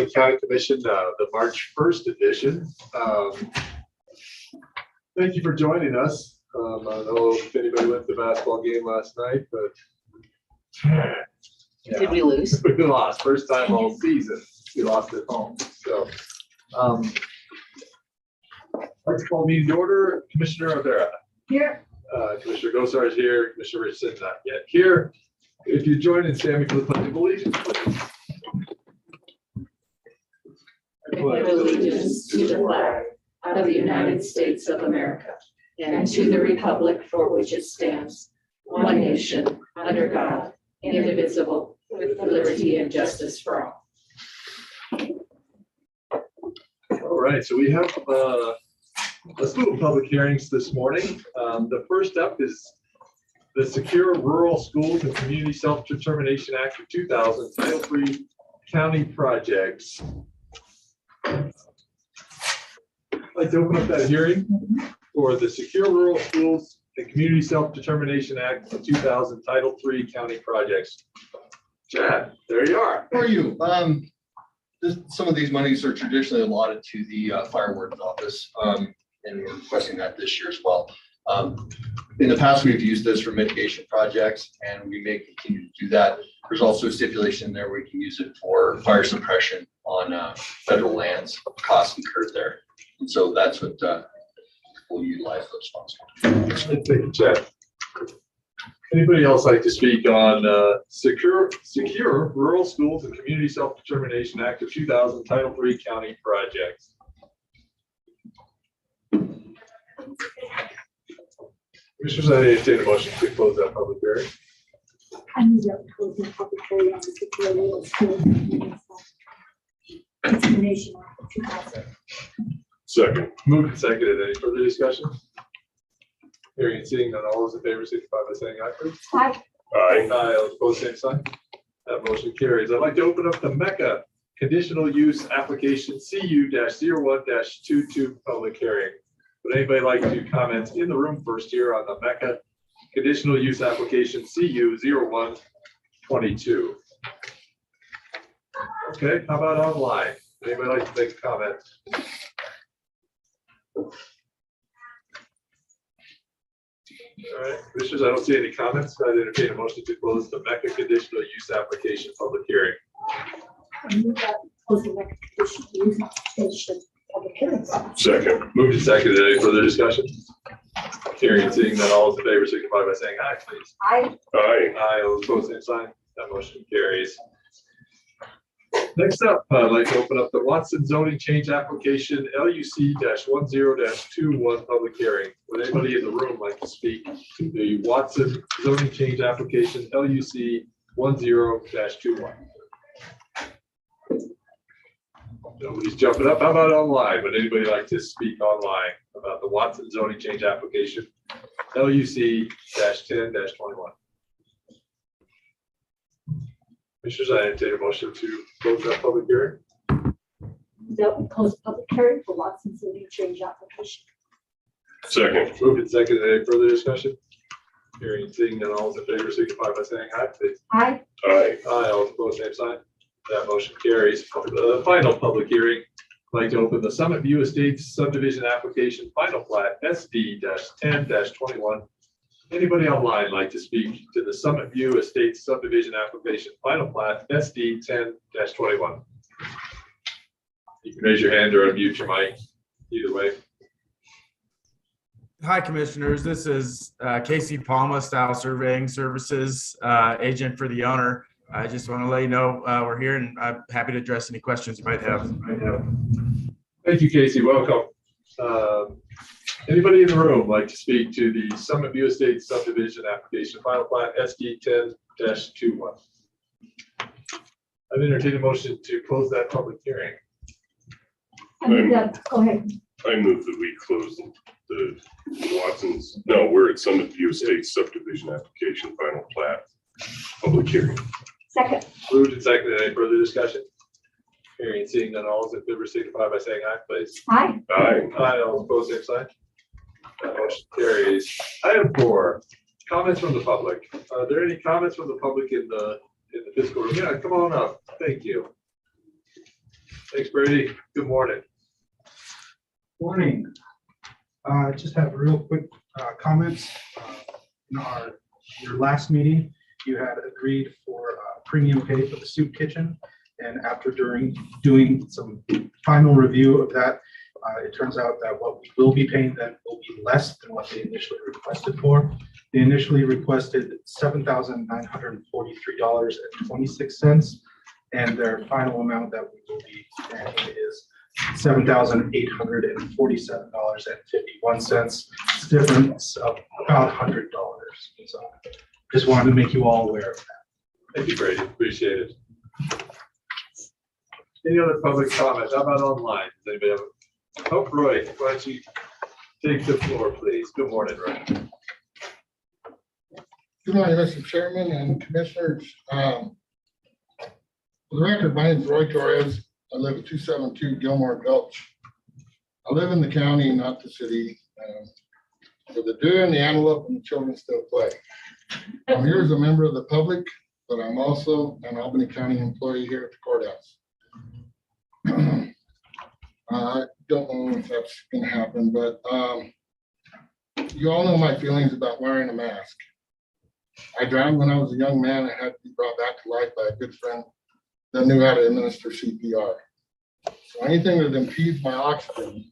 Albany County Commission, the March 1st edition. Thank you for joining us. I don't know if anybody went to the basketball game last night, but yeah. Did we lose? We lost. First time all season. We lost at home. So I'd like to call the meeting to order. Commissioner Rivera. Here. Commissioner Gosar is here. Commissioner Richardson not yet here. If you join in standing for the pledge of allegiance, please. I pledge allegiance to the flag of the United States of America and to the republic for which it stands, one nation, under God, indivisible, with liberty and justice for all. All right, so we have a slew of public hearings this morning. The first up is the Secure Rural Schools and Community Self-Determination Act of 2000, Title III County Projects. I'd like to open up that hearing for the Secure Rural Schools and Community Self-Determination Act of 2000, Title III County Projects. Chad, there you are. How are you? Some of these monies are traditionally allotted to the fire warden's office, and we're requesting that this year as well. In the past, we've used this for mitigation projects, and we may continue to do that. There's also a stipulation there where we can use it for fire suppression on federal lands, costs incurred there. And so that's what we'll utilize those funds for. Thank you, Chad. Anybody else like to speak on Secure Rural Schools and Community Self-Determination Act of 2000 Title III County Projects? Commissioners, I entertain a motion to close that public hearing. I move that we close the public hearing on the Secure Rural Schools and Community Self-Determination Act of 2000. Second. Moved and seconded. Any further discussion? Hearing and seeing none, all those in favor signify by saying aye, please. Aye. Aye. Aye. All opposed, same sign. That motion carries. I'd like to open up the Mecca Conditional Use Application CU-01-22 public hearing. Would anybody like to comment in the room first here on the Mecca Conditional Use Application CU-01-22? Okay, how about online? Anybody like to make a comment? All right, commissioners, I don't see any comments. I'd entertain a motion to close the Mecca Conditional Use Application public hearing. I move that we close the Mecca Conditional Use Application public hearing. Second. Moved and seconded. Any further discussion? Hearing and seeing that all those in favor signify by saying aye, please. Aye. Aye. Aye. All opposed, same sign. That motion carries. Next up, I'd like to open up the Watson zoning change application LUC-10-21 public hearing. Would anybody in the room like to speak to the Watson zoning change application LUC-10-21? Nobody's jumping up. How about online? Would anybody like to speak online about the Watson zoning change application LUC-10-21? Commissioners, I entertain a motion to close that public hearing. That we close the public hearing for Watson zoning change application. Second. Moved and seconded. Any further discussion? Hearing and seeing none, all those in favor signify by saying aye, please. Aye. Aye. Aye. All opposed, same sign. That motion carries. The final public hearing, I'd like to open the Summit View Estates subdivision application final plat SD-10-21. Anybody online like to speak to the Summit View Estates subdivision application final plat SD-10-21? You can raise your hand or unmute your mic, either way. Hi, Commissioners. This is Casey Palma, Style Surveying Services, agent for the owner. I just want to let you know we're here, and I'm happy to address any questions you might have. Thank you, Casey. Welcome. Anybody in the room like to speak to the Summit View Estates subdivision application final plat SD-10-21? I'd entertain a motion to close that public hearing. I move that, go ahead. I move that we close the Watson's, no, we're at Summit View Estates subdivision application final plat public hearing. Second. Moved and seconded. Any further discussion? Hearing and seeing none, all those in favor signify by saying aye, please. Aye. Aye. Aye. All opposed, same sign. That motion carries. Item 4, comments from the public. Are there any comments from the public in the fiscal room? Yeah, come on up. Thank you. Thanks, Brady. Good morning. Morning. Just have real quick comments. In your last meeting, you had agreed for premium pay for the soup kitchen. And after doing some final review of that, it turns out that what we will be paying them will be less than what they initially requested for. They initially requested $7,943.26, and their final amount that we will be paying is $7,847.51. It's a difference of about $100. So just wanted to make you all aware of that. Thank you, Brady. Appreciate it. Any other public comments? How about online? Does anybody have? Oh, Roy, why don't you take the floor, please? Good morning, Roy. Good morning, Mr. Chairman and Commissioners. For the record, my name is Roy Torres. I live at 272 Gilmore Gulch. I live in the county, not the city. Where the deer and the antelope and the children still play. I'm here as a member of the public, but I'm also an Albany County employee here at the courthouse. I don't know if that's going to happen, but you all know my feelings about wearing a mask. I drowned when I was a young man. I had to be brought back to life by a good friend that knew how to administer CPR. So anything that impedes my oxygen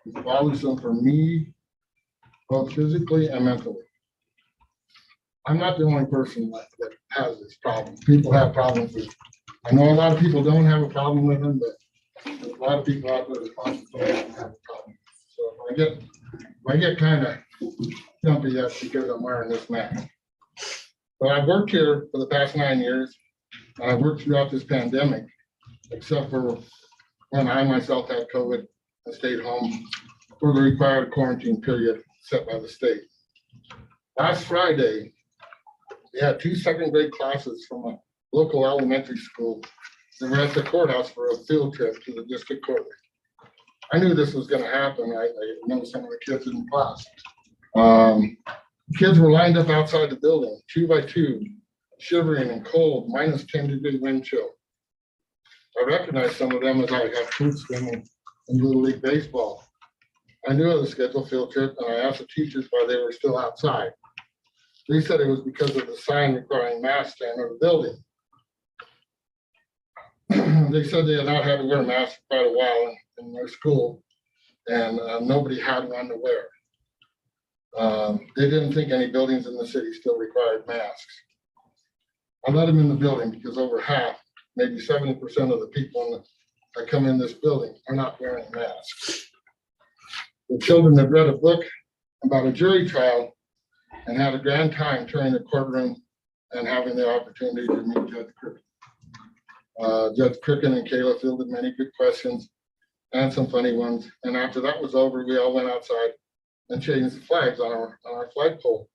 is bothersome for me, both physically and mentally. I'm not the only person that has this problem. People have problems with it. I know a lot of people don't have a problem with them, but there's a lot of people out there that possibly have a problem. So if I get kind of jumpy, that's because I'm wearing this mask. But I've worked here for the past 9 years, and I've worked throughout this pandemic, except for when I myself had COVID and stayed home for the required quarantine period set by the state. Last Friday, we had 2 second-grade classes from a local elementary school that were at the courthouse for a field trip to the district court. I knew this was going to happen. I know some of the kids in the class. Kids were lined up outside the building, 2 by 2, shivering and cold, -10-degree wind chill. I recognized some of them as I had fruit swimming in Little League Baseball. I knew of the scheduled field trip, and I asked the teachers why they were still outside. They said it was because of the sign requiring masks to enter the building. They said they had not had to wear masks for quite a while in their school, and nobody had one to wear. They didn't think any buildings in the city still required masks. I let them in the building because over half, maybe 70% of the people that come in this building are not wearing masks. The children have read a book about a jury trial and had a grand time touring the courtroom and having the opportunity to meet Judge Cricken. Judge Cricken and Kayla fielded many good questions and some funny ones. And after that was over, we all went outside and changed the flags on our flagpole.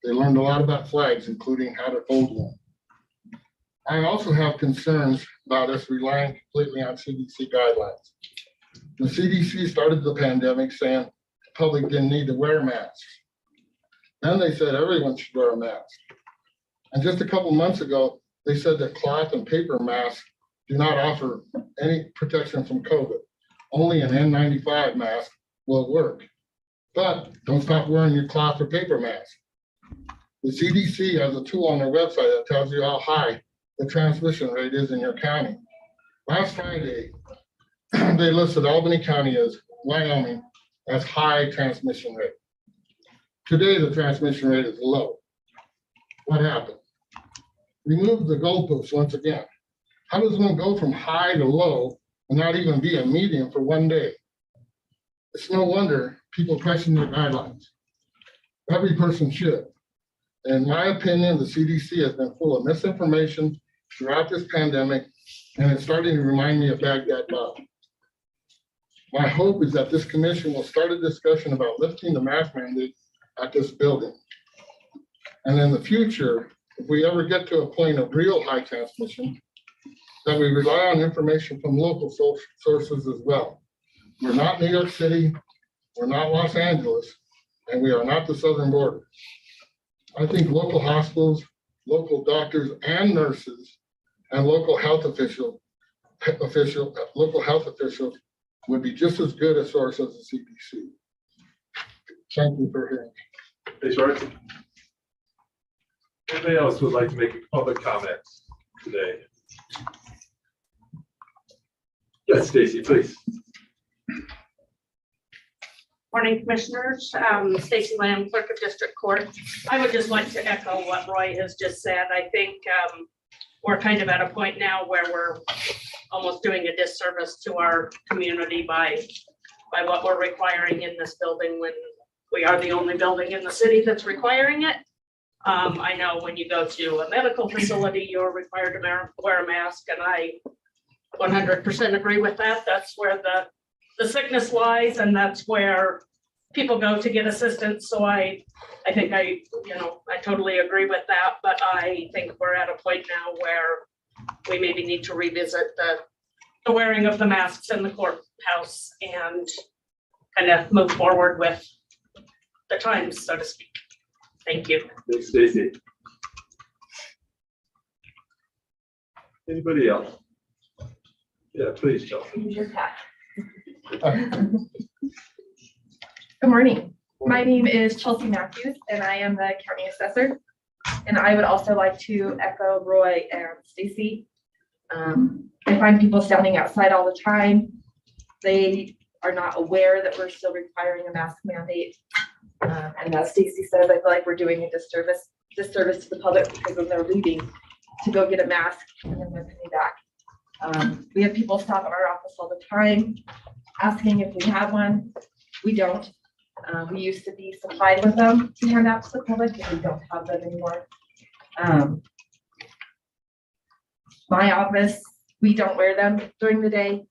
They learned a lot about flags, including how to hold one. I also have concerns about us relying completely on CDC guidelines. The CDC started the pandemic saying the public didn't need to wear masks. Then they said everyone should wear a mask. And just a couple months ago, they said that cloth and paper masks do not offer any protection from COVID. Only an N95 mask will work. But don't stop wearing your cloth or paper mask. The CDC has a tool on their website that tells you how high the transmission rate is in your county. Last Friday, they listed Albany County as Wyoming as high transmission rate. Today, the transmission rate is low. What happened? Remove the goalposts once again. How does one go from high to low and not even be a medium for one day? It's no wonder people question their guidelines. Every person should. In my opinion, the CDC has been full of misinformation throughout this pandemic, and it's starting to remind me of Baghdad Bob. My hope is that this commission will start a discussion about lifting the mask mandate at this building. And in the future, if we ever get to a point of real high transmission, that we rely on information from local sources as well. We're not New York City, we're not Los Angeles, and we are not the southern border. I think local hospitals, local doctors and nurses, and local health officials local health officials would be just as good a source as the CDC. Thank you for hearing. Thanks, Robert. Anybody else would like to make a public comment today? Yes, Stacy, please. Morning, Commissioners. Stacy Lamb, Clerk of District Court. I would just like to echo what Roy has just said. I think we're kind of at a point now where we're almost doing a disservice to our community by what we're requiring in this building when we are the only building in the city that's requiring it. I know when you go to a medical facility, you're required to wear a mask, and I 100% agree with that. That's where the sickness lies, and that's where people go to get assistance. So I think I totally agree with that, but I think we're at a point now where we maybe need to revisit the wearing of the masks in the courthouse and kind of move forward with the times, so to speak. Thank you. Thanks, Stacy. Anybody else? Yeah, please, Chelsea. Good morning. My name is Chelsea Matthews, and I am the county assessor. And I would also like to echo Roy and Stacy. I find people standing outside all the time. They are not aware that we're still requiring a mask mandate. And as Stacy says, I feel like we're doing a disservice to the public because when they're leaving to go get a mask and then they're coming back. We have people stop at our office all the time asking if we have one. We don't. We used to be supplied with them to hand out to the public, but we don't have them anymore. My office, we don't wear them during the day.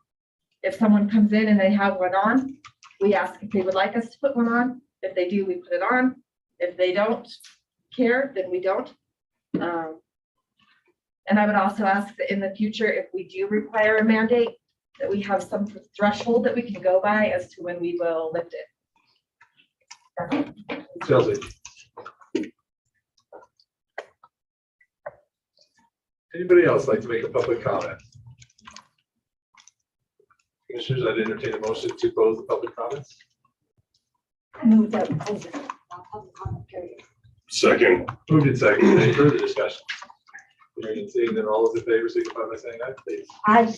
If someone comes in and they have one on, we ask if they would like us to put one on. If they do, we put it on. If they don't care, then we don't. And I would also ask that in the future, if we do require a mandate, that we have some threshold that we can go by as to when we will lift it. Chelsea. Anybody else like to make a public comment? Commissioners, I'd entertain a motion to close the public comments. I move that we close it. Public comment period. Second. Moved in second. Any further discussion? Hearing and seeing that all those in favor signify by saying aye, please. Aye.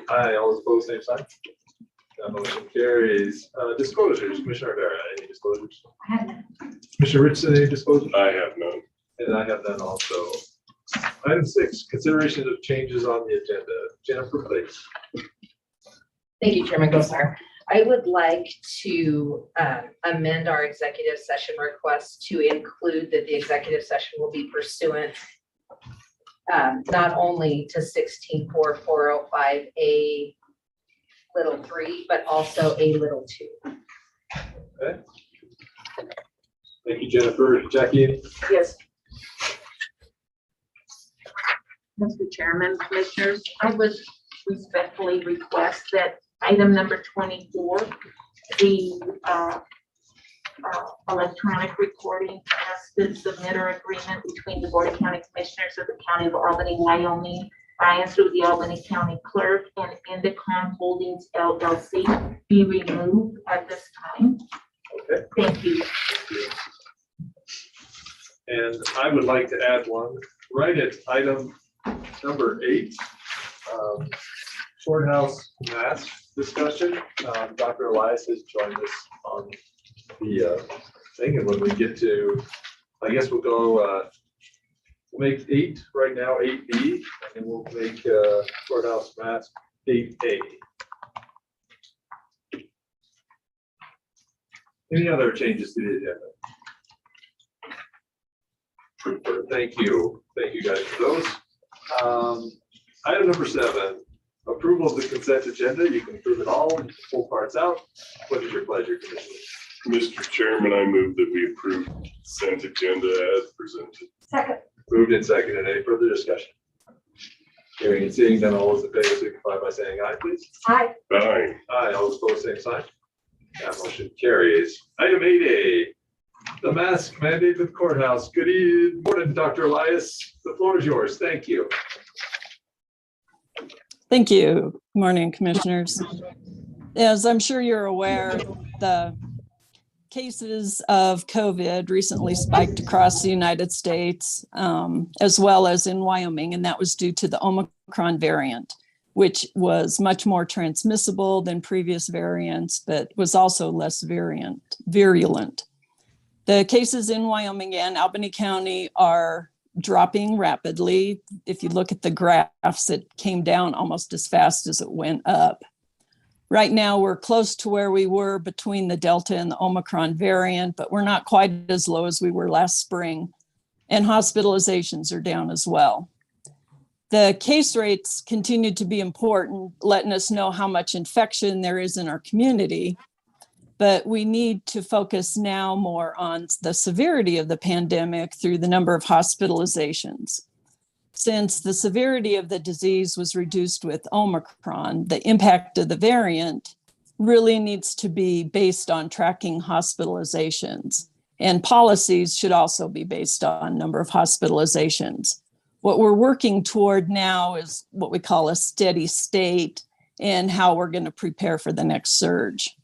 Aye, all those opposed, same sign. That motion carries. Disclosures, Commissioner Rivera, any disclosures? I have none. Commissioner Richardson, any disclosures? I have none. And I have none also. Item 6, consideration of changes on the agenda. Jennifer, please. Thank you, Chairman Gosar. I would like to amend our executive session request to include that the executive session will be pursuant not only to 16.4405A little 3, but also a little 2. Okay. Thank you, Jennifer. Jackie? Yes. Mr. Chairman, Commissioners, I would respectfully request that item number 24, the electronic recording as the submitter agreement between the Board of County Commissioners of the County of Albany, Wyoming, by and through the Albany County Clerk and Indicom Holdings LLC be removed at this time. Okay. Thank you. And I would like to add one right at item number 8, courthouse mask discussion. Dr. Elias has joined us on the thing, and when we get to, I guess we'll go, we'll make 8 right now, 8B, and then we'll make courthouse mask 8A. Any other changes to the agenda? Thank you. Thank you guys for those. Item number 7, approval of the consent agenda. You can approve it all, pull parts out. What is your pleasure, Commissioner? Mr. Chairman, I move that we approve consent agenda as presented. Second. Moved and seconded. Any further discussion? Hearing and seeing none, all those in favor signify by saying aye, please. Aye. Aye. Aye, all those opposed, same sign. That motion carries. Item 8A, the mask mandate at the courthouse. Good morning, Dr. Elias. The floor is yours. Thank you. Thank you. Good morning, commissioners. As I'm sure you're aware, the cases of COVID recently spiked across the United States, as well as in Wyoming, and that was due to the Omicron variant, which was much more transmissible than previous variants, but was also less virulent. The cases in Wyoming and Albany County are dropping rapidly. If you look at the graphs, it came down almost as fast as it went up. Right now, we're close to where we were between the Delta and the Omicron variant, but we're not quite as low as we were last spring. And hospitalizations are down as well. The case rates continue to be important, letting us know how much infection there is in our community. But we need to focus now more on the severity of the pandemic through the number of hospitalizations. Since the severity of the disease was reduced with Omicron, the impact of the variant really needs to be based on tracking hospitalizations. And policies should also be based on number of hospitalizations. What we're working toward now is what we call a steady state and how we're going to prepare for the next surge.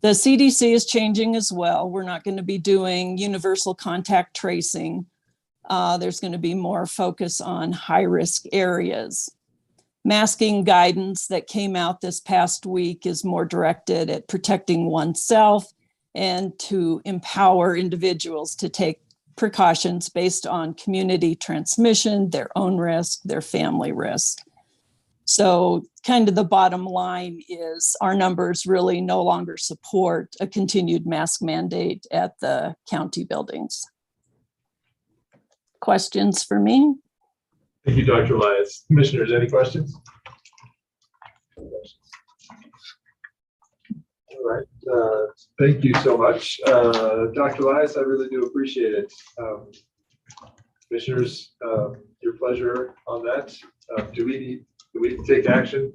The CDC is changing as well. We're not going to be doing universal contact tracing. There's going to be more focus on high-risk areas. Masking guidance that came out this past week is more directed at protecting oneself and to empower individuals to take precautions based on community transmission, their own risk, their family risk. So kind of the bottom line is our numbers really no longer support a continued mask mandate at the county buildings. Questions for me? Thank you, Dr. Elias. Commissioners, any questions? All right, thank you so much. Dr. Elias, I really do appreciate it. Commissioners, your pleasure on that. Do we need to take action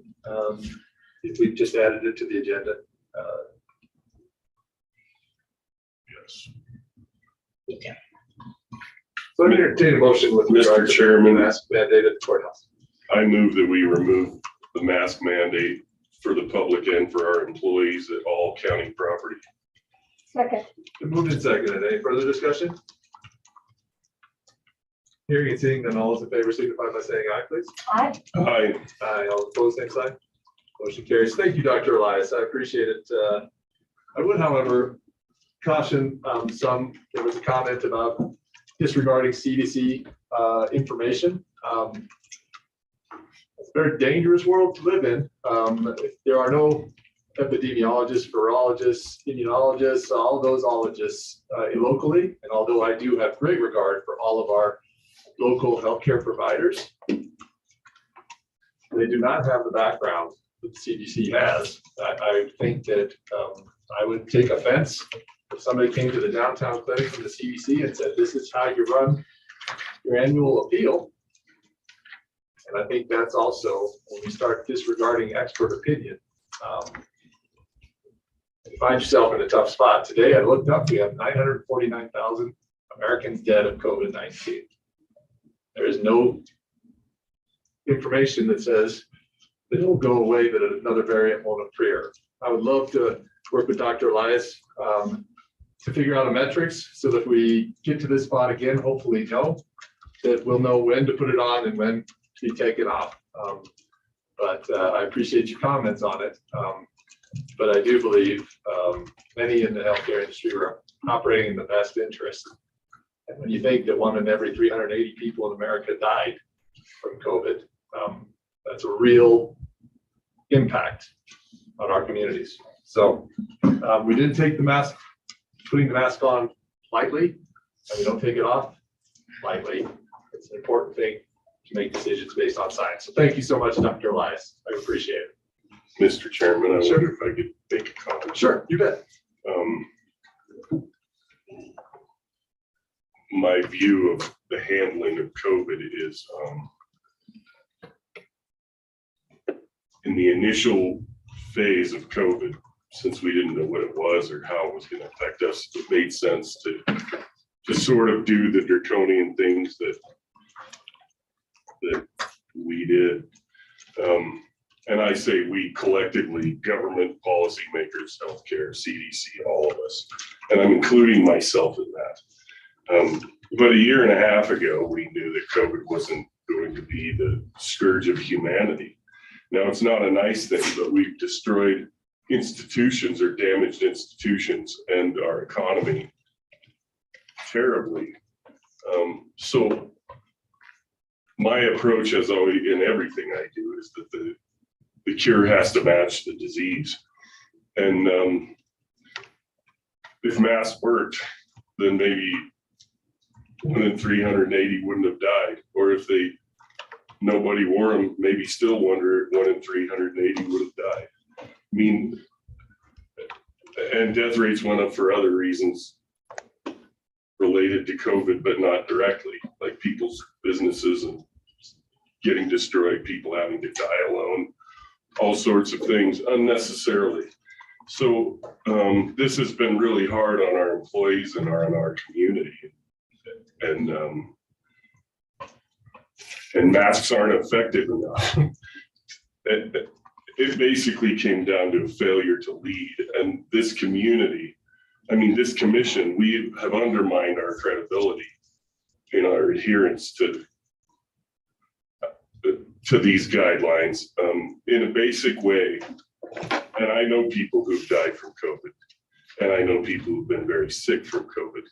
if we've just added it to the agenda? Yes. Okay. So let me entertain a motion with Mr. Chairman, mask mandate at the courthouse. I move that we remove the mask mandate for the public and for our employees at all county property. Second. Moved and seconded. Any further discussion? Hearing and seeing none, all those in favor signify by saying aye, please. Aye. Aye. Aye. All opposed, same sign. Motion carries. Thank you, Dr. Elias. I appreciate it. I would, however, caution there was a comment about disregarding CDC information. It's a very dangerous world to live in. There are no epidemiologists, virologists, immunologists, all of those ologists locally. And although I do have great regard for all of our local healthcare providers, they do not have the background that the CDC has. I think that I would take offense if somebody came to the downtown clinic from the CDC and said, this is how you run your annual appeal. And I think that's also when we start disregarding expert opinion. You find yourself in a tough spot. Today, I looked up, we have 949,000 Americans dead of COVID-19. There is no information that says that it'll go away, that another variant won't appear. I would love to work with Dr. Elias to figure out a metrics so that if we get to this spot again, hopefully that we'll know when to put it on and when to take it off. But I appreciate your comments on it. But I do believe many in the healthcare industry are operating in the best interest. And when you think that 1 in every 380 people in America died from COVID, that's a real impact on our communities. So we didn't take putting the mask on lightly, and we don't take it off lightly. It's an important thing to make decisions based on science. So thank you so much, Dr. Elias. I appreciate it. Mr. Chairman, I wonder if I could make a comment. Sure, you bet. My view of the handling of COVID is in the initial phase of COVID, since we didn't know what it was or how it was going to affect us, it made sense to sort of do the draconian things that we did. And I say we collectively, government, policymakers, healthcare, CDC, all of us, and I'm including myself in that. But a year and a half ago, we knew that COVID wasn't going to be the scourge of humanity. Now, it's not a nice thing, but we've destroyed institutions or damaged institutions and our economy terribly. So my approach has always, in everything I do, is that the cure has to match the disease. And if masks worked, then maybe 1 in 380 wouldn't have died. Or if nobody wore them, maybe still 1 in 380 would have died. I mean, and death rates went up for other reasons related to COVID, but not directly, like people's businesses and getting destroyed, people having to die alone, all sorts of things unnecessarily. So this has been really hard on our employees and on our community. And masks aren't effective enough. It basically came down to a failure to lead. And this community, I mean, this commission, we have undermined our credibility in our adherence to these guidelines in a basic way. And I know people who've died from COVID, and I know people who've been very sick from COVID.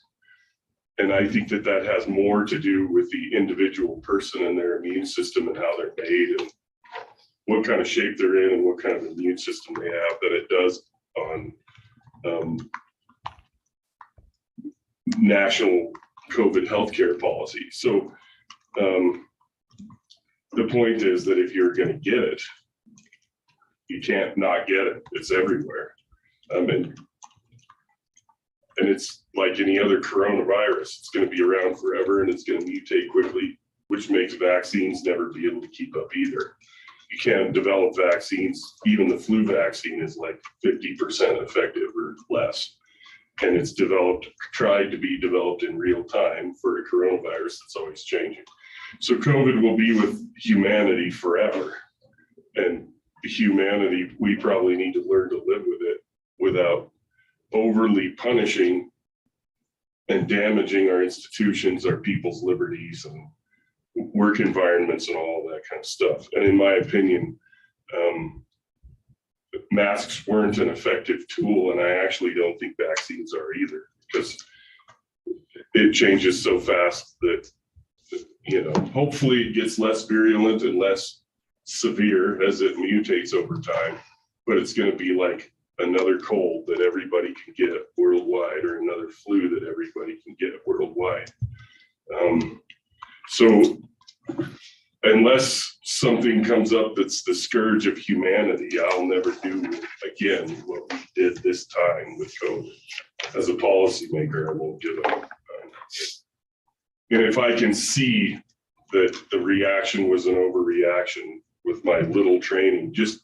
And I think that that has more to do with the individual person and their immune system and how they're made and what kind of shape they're in and what kind of immune system they have than it does on national COVID healthcare policy. So the point is that if you're going to get it, you can't not get it. It's everywhere. And it's like any other coronavirus. It's going to be around forever and it's going to mutate quickly, which makes vaccines never be able to keep up either. You can't develop vaccines. Even the flu vaccine is like 50% effective or less. And it's tried to be developed in real time for a coronavirus that's always changing. So COVID will be with humanity forever. And humanity, we probably need to learn to live with it without overly punishing and damaging our institutions, our people's liberties and work environments and all that kind of stuff. And in my opinion, masks weren't an effective tool, and I actually don't think vaccines are either, because it changes so fast that, you know, hopefully it gets less virulent and less severe as it mutates over time, but it's going to be like another cold that everybody can get worldwide, or another flu that everybody can get worldwide. So unless something comes up that's the scourge of humanity, I'll never do again what we did this time with COVID. As a policymaker, I won't give up. And if I can see that the reaction was an overreaction with my little training, just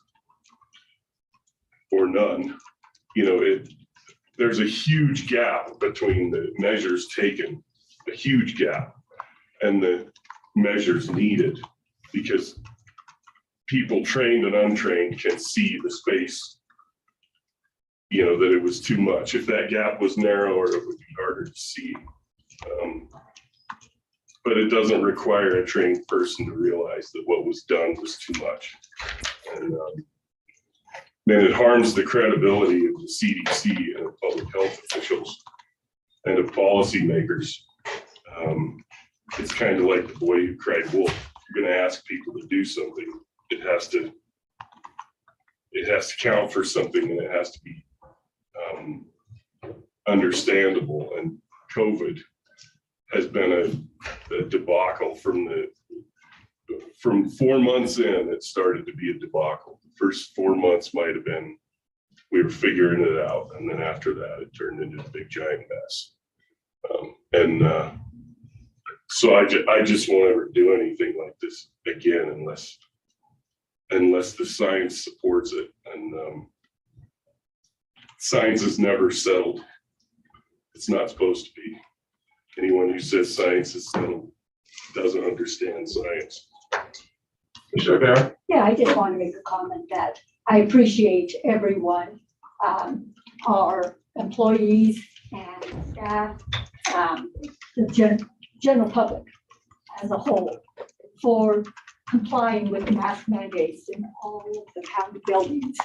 or none, you know, there's a huge gap between the measures taken, a huge gap, and the measures needed, because people trained and untrained can see the space, you know, that it was too much. If that gap was narrower, it would be harder to see. But it doesn't require a trained person to realize that what was done was too much. And then it harms the credibility of the CDC and of public health officials and of policymakers. It's kind of like the boy who cried wolf. If you're going to ask people to do something, it has to count for something, and it has to be understandable. And COVID has been a debacle from 4 months in. It started to be a debacle. The first 4 months might have been, we were figuring it out. And then after that, it turned into a big giant mess. So I just won't ever do anything like this again unless the science supports it. And science is never settled. It's not supposed to be. Anyone who says science is settled doesn't understand science. Commissioner Bear? Yeah, I just want to make a comment that I appreciate everyone, our employees and staff, the general public as a whole, for complying with the mask mandates in all of the county buildings.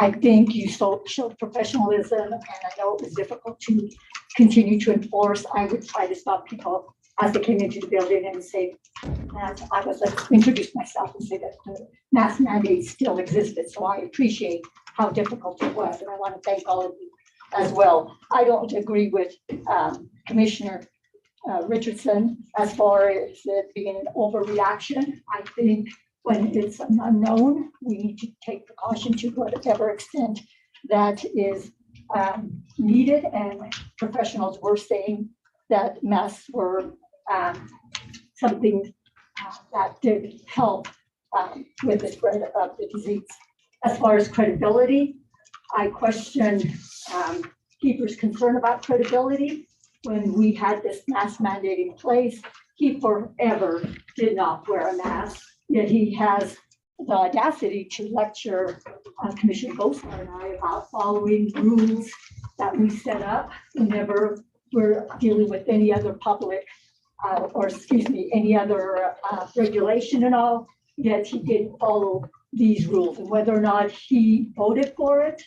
I think you showed professionalism, and I know it was difficult to continue to enforce. I would try to stop people as they came into the building and say, that I was like, introduce myself and say that the mask mandates still existed. So I appreciate how difficult it was, and I want to thank all of you as well. I don't agree with Commissioner Richardson as far as it being an overreaction. I think when it's an unknown, we need to take precaution to whatever extent that is needed, and professionals were saying that masks were something that did help with the spread of the disease. As far as credibility, I question Keeper's concern about credibility. When we had this mask mandate in place, he forever did not wear a mask, yet he has the audacity to lecture Commissioner Gosar and I about following rules that we set up whenever we're dealing with any other public any other regulation and all, yet he didn't follow these rules. And whether or not he voted for it,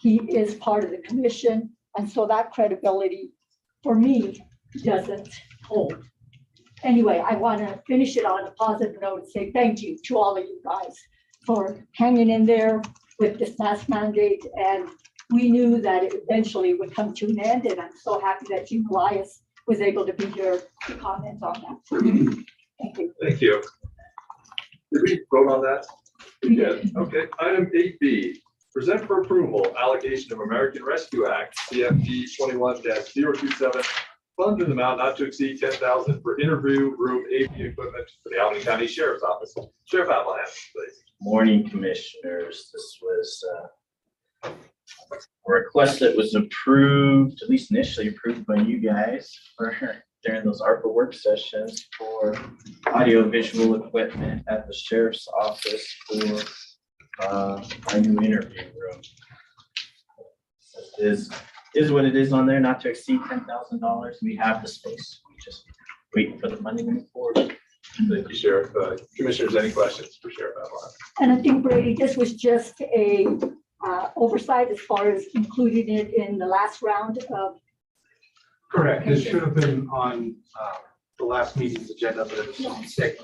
he is part of the commission. And so that credibility for me doesn't hold. Anyway, I want to finish it on a positive note and say thank you to all of you guys for hanging in there with this mask mandate. And we knew that it eventually would come to an end. And I'm so happy that Chief Elias was able to be here to comment on that. Thank you. Thank you. Did we vote on that? We did. Okay, item 8B, present for approval allocation of American Rescue Act CFD 21-027 funds in the amount not to exceed $10,000 for interview room AV equipment for the Albany County Sheriff's Office. Sheriff Albany, please. Morning, Commissioners. This was a request that was approved, at least initially approved by you guys for during those ARPA work sessions for audio-visual equipment at the Sheriff's Office for our new interview room. Is what it is on there, not to exceed $10,000. We have the space. We just wait for the money to move forward. Thank you, Sheriff. Commissioners, any questions for Sheriff Albany? And I think, Brady, this was just a oversight as far as including it in the last round of. Correct. This should have been on the last meeting's agenda, but it was sick.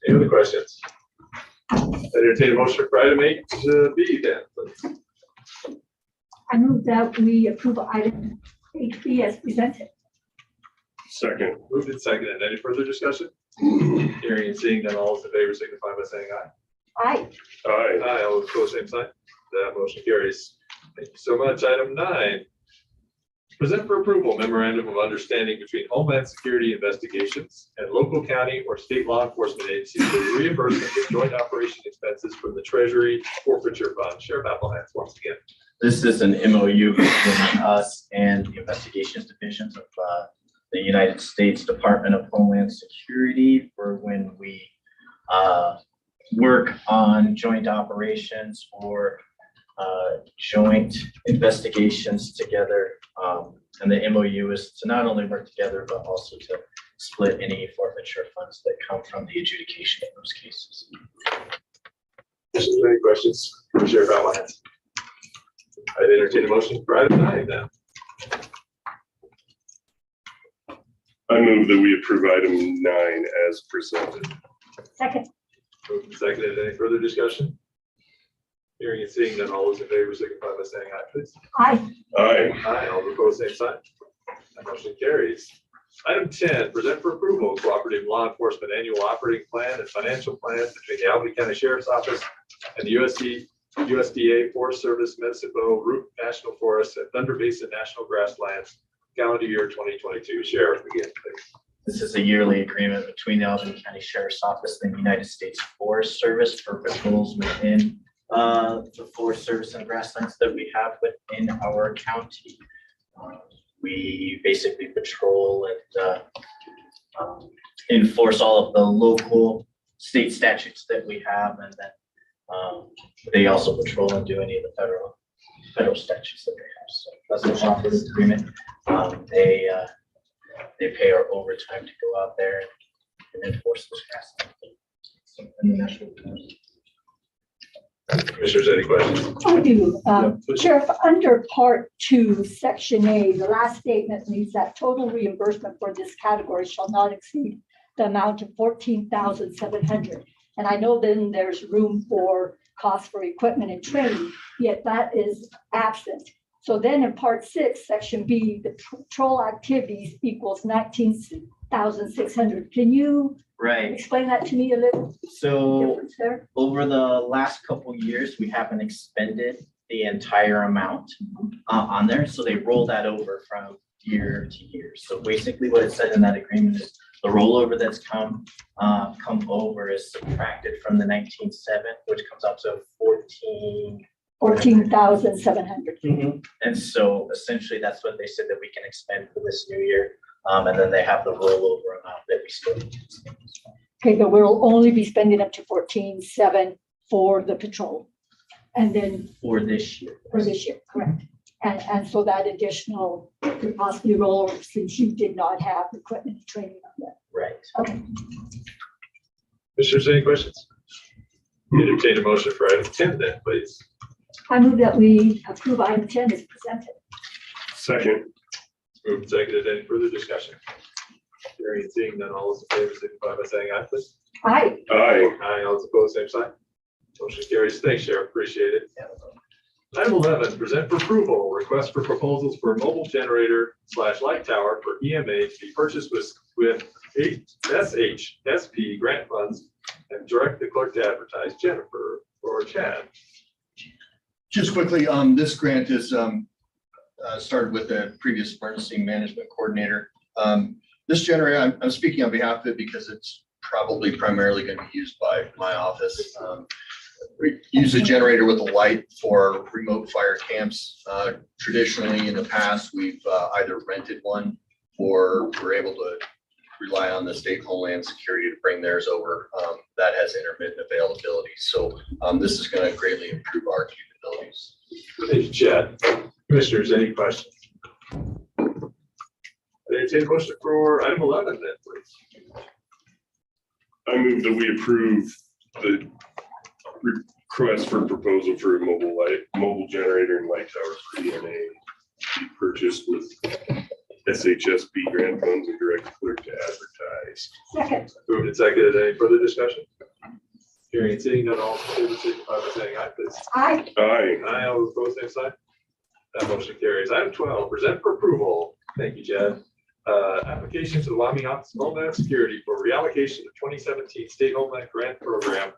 Any other questions? Entertain a motion for item 8B then, please. I move that we approve item 8B as presented. Second. Moved and seconded. Any further discussion? Hearing and seeing none, all those in favor signify by saying aye. Aye. Aye. Aye, all opposed, same sign. That motion carries. Thank you so much. Item 9. Present for approval memorandum of understanding between Homeland Security Investigations and local county or state law enforcement agencies for reimbursement of joint operation expenses from the Treasury Forfeiture Fund. Sheriff Applehans, once again. This is an MOU between us and the investigations divisions of the United States Department of Homeland Security for when we work on joint operations or joint investigations together. And the MOU is to not only work together, but also to split any forfeiture funds that come from the adjudication of those cases. Any questions for Sheriff Applehans? I'd entertain a motion for item 9 now. I move that we approve item 9 as presented. Second. Moved and seconded. Any further discussion? Hearing and seeing none, all those in favor signify by saying aye, please. Aye. Aye. Aye, all opposed, same sign. That motion carries. Item 10, present for approval cooperative law enforcement annual operating plan and financial plans between the Albany County Sheriff's Office and the USDA Forest Service, Medicine Bow, Root National Forest, and Thunder Basin National Grasslands, calendar year 2022. Sheriff, again, please. This is a yearly agreement between the Albany County Sheriff's Office and the United States Forest Service for patrols within the Forest Service and grasslands that we have within our county. We basically patrol and enforce all of the local state statutes that we have, and then they also patrol and do any of the federal statutes that they have. So that's the operating agreement. They pay our overtime to go out there and enforce those guys. Commissioners, any questions? I do. Sheriff, under Part 2, Section A, the last statement reads that total reimbursement for this category shall not exceed the amount of $14,700. And I know then there's room for costs for equipment and training, yet that is absent. So then in Part 6, Section B, the patrol activities equals $19,600. Can you explain that to me a little? So over the last couple years, we haven't expended the entire amount on there. So they roll that over from year to year. So basically what it said in that agreement is the rollover that's come over is subtracted from the 19.7, which comes out to 14,700. And so essentially that's what they said that we can expend for this new year. And then they have the rollover amount that we still need to spend. Okay, but we'll only be spending up to 14,700 for the patrol. And then for this year. Correct. And so that additional could possibly roll over since you did not have equipment and training on that. Right. Okay. Commissioners, any questions? Entertain a motion for item 10 then, please. I move that we approve item 10 as presented. Second. Moved and seconded. Any further discussion? Hearing and seeing none, all those in favor signify by saying aye, please. Aye. Aye. Aye, all those opposed, same sign. Motion carries. Thanks, Sheriff. Appreciate it. Item 11, present for approval, request for proposals for a mobile generator / light tower for EMA to be purchased with SHSP grant funds, and direct the clerk to advertise. Jennifer or Chad? Just quickly, this grant is started with the previous emergency management coordinator. This generator, I'm speaking on behalf of it because it's probably primarily going to be used by my office. We use a generator with a light for remote fire camps. Traditionally, in the past, we've either rented one or we're able to rely on the state Homeland Security to bring theirs over. That has intermittent availability. So this is going to greatly improve our capabilities. Thank you, Chad. Commissioners, any questions? Entertain a motion for item 11 then, please. I move that we approve the request for proposal for a mobile generator and light tower for EMA to be purchased with SHSP grant funds and direct clerk to advertise. Second. Moved and seconded. Any further discussion? Hearing and seeing none, all in favor signify by saying aye, please. Aye. Aye. Aye, all those opposed, same sign. That motion carries. Item 12, present for approval. Thank you, Chad. Application to the Wyoming Office of Homeland Security for reallocation of 2017 State Homeland Grant Program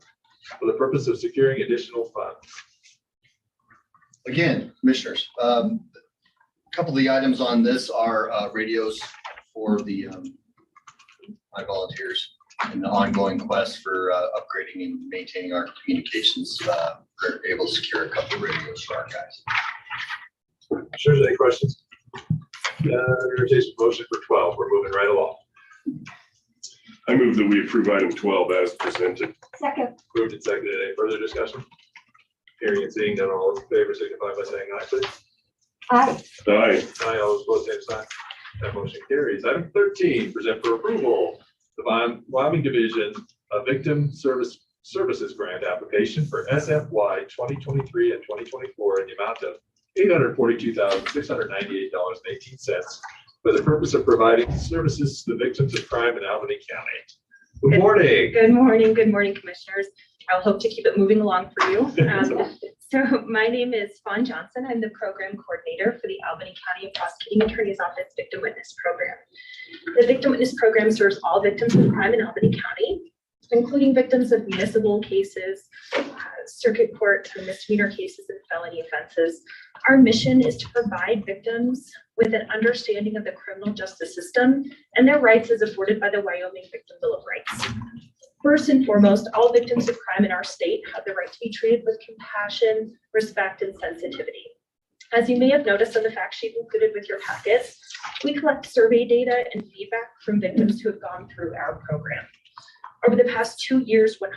for the purpose of securing additional funds. Again, commissioners, a couple of the items on this are radios for the my volunteers in the ongoing quest for upgrading and maintaining our communications. We're able to secure a couple of radios for our guys. Sure, any questions? Entertain a motion for 12. We're moving right along. I move that we approve item 12 as presented. Second. Moved and seconded. Any further discussion? Hearing and seeing none, all those in favor signify by saying aye, please. Aye. Aye. Aye, all those opposed, same sign. That motion carries. Item 13, present for approval, the Wyoming Division of Victim Services Grant application for SFY 2023 and 2024 in the amount of $842,698.18 for the purpose of providing services to the victims of crime in Albany County. Good morning. Good morning, commissioners. I'll hope to keep it moving along for you. So my name is Fawn Johnson. I'm the program coordinator for the Albany County Prosecuting Attorney's Office Victim Witness Program. The Victim Witness Program serves all victims of crime in Albany County, including victims of municipal cases, circuit court misdemeanor cases, and felony offenses. Our mission is to provide victims with an understanding of the criminal justice system and their rights as afforded by the Wyoming Victim Bill of Rights. First and foremost, all victims of crime in our state have the right to be treated with compassion, respect, and sensitivity. As you may have noticed on the fact sheet included with your packets, we collect survey data and feedback from victims who have gone through our program. Over the past 2 years, 100%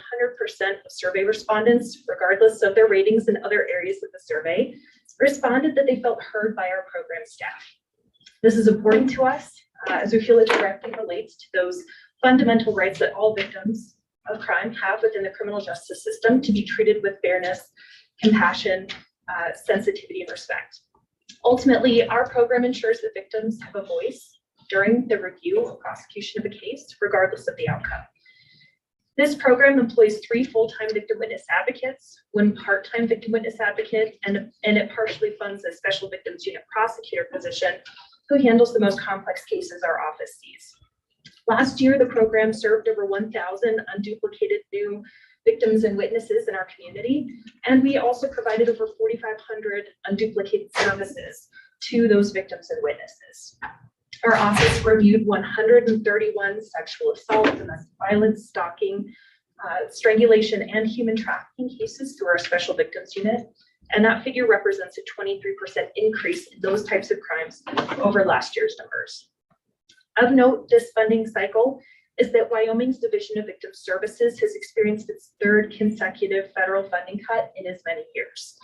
of survey respondents, regardless of their ratings in other areas of the survey, responded that they felt heard by our program staff. This is important to us as we feel it directly relates to those fundamental rights that all victims of crime have within the criminal justice system to be treated with fairness, compassion, sensitivity, and respect. Ultimately, our program ensures that victims have a voice during the review or prosecution of a case, regardless of the outcome. This program employs 3 full-time victim witness advocates, 1 part-time victim witness advocate, and it partially funds a special victims unit prosecutor position who handles the most complex cases our office sees. Last year, the program served over 1,000 unduplicated new victims and witnesses in our community, and we also provided over 4,500 unduplicated services to those victims and witnesses. Our office reviewed 131 sexual assault, domestic violence, stalking, strangulation, and human trafficking cases through our special victims unit, and that figure represents a 23% increase in those types of crimes over last year's numbers. Of note, this funding cycle is that Wyoming's Division of Victim Services has experienced its 3rd consecutive federal funding cut in as many years.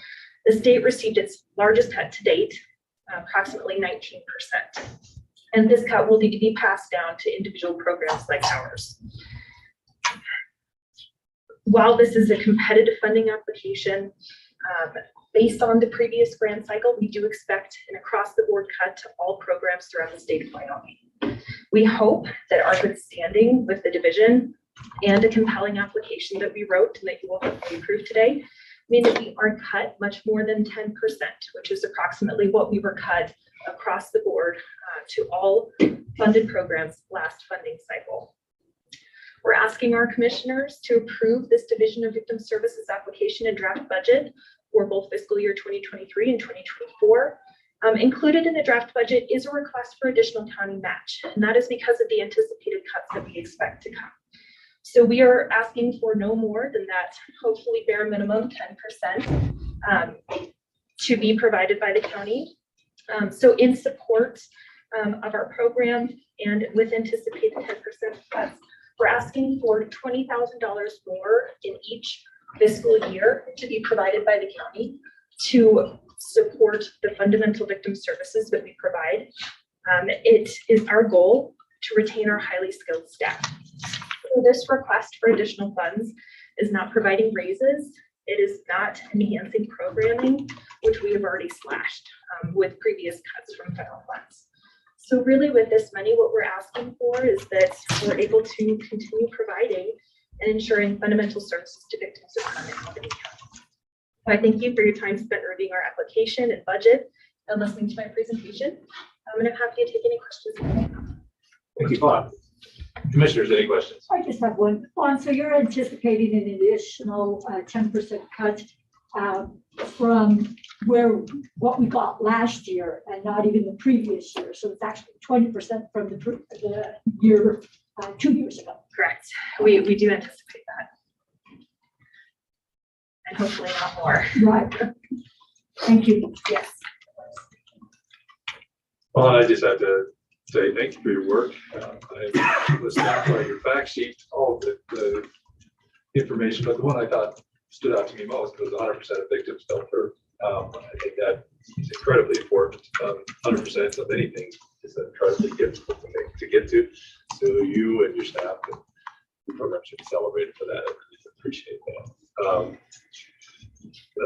The state received its largest cut to date, approximately 19%. And this cut will need to be passed down to individual programs like ours. While this is a competitive funding application, based on the previous grant cycle, we do expect an across-the-board cut to all programs throughout the state of Wyoming. We hope that our good standing with the division and a compelling application that we wrote and that you will hopefully approve today mean that we aren't cut much more than 10%, which is approximately what we were cut across the board to all funded programs last funding cycle. We're asking our commissioners to approve this Division of Victim Services application and draft budget for both fiscal year 2023 and 2024. Included in the draft budget is a request for additional county match, and that is because of the anticipated cuts that we expect to come. So we are asking for no more than that, hopefully bare minimum 10% to be provided by the county. So in support of our program and with anticipated 10% cuts, we're asking for $20,000 more in each fiscal year to be provided by the county to support the fundamental victim services that we provide. It is our goal to retain our highly skilled staff. So this request for additional funds is not providing raises. It is not enhancing programming, which we have already slashed with previous cuts from federal funds. So really with this money, what we're asking for is that we're able to continue providing and ensuring fundamental services to victims of crime in Albany County. So I thank you for your time spent reviewing our application and budget and listening to my presentation. I'm happy to take any questions. Thank you, Fawn. Commissioners, any questions? I just have one. Fawn, so you're anticipating an additional 10% cut from what we got last year and not even the previous year. So it's actually 20% from the year 2 years ago. Correct. We do anticipate that. And hopefully not more. Right. Thank you. Yes. Well, I just have to say thank you for your work. I was not by your fact sheet, all the information, but the one I thought stood out to me most was 100% of victims felt hurt. I think that is incredibly important. 100% of anything is incredibly difficult to get to. So you and your staff and the program should be celebrated for that. I really appreciate that.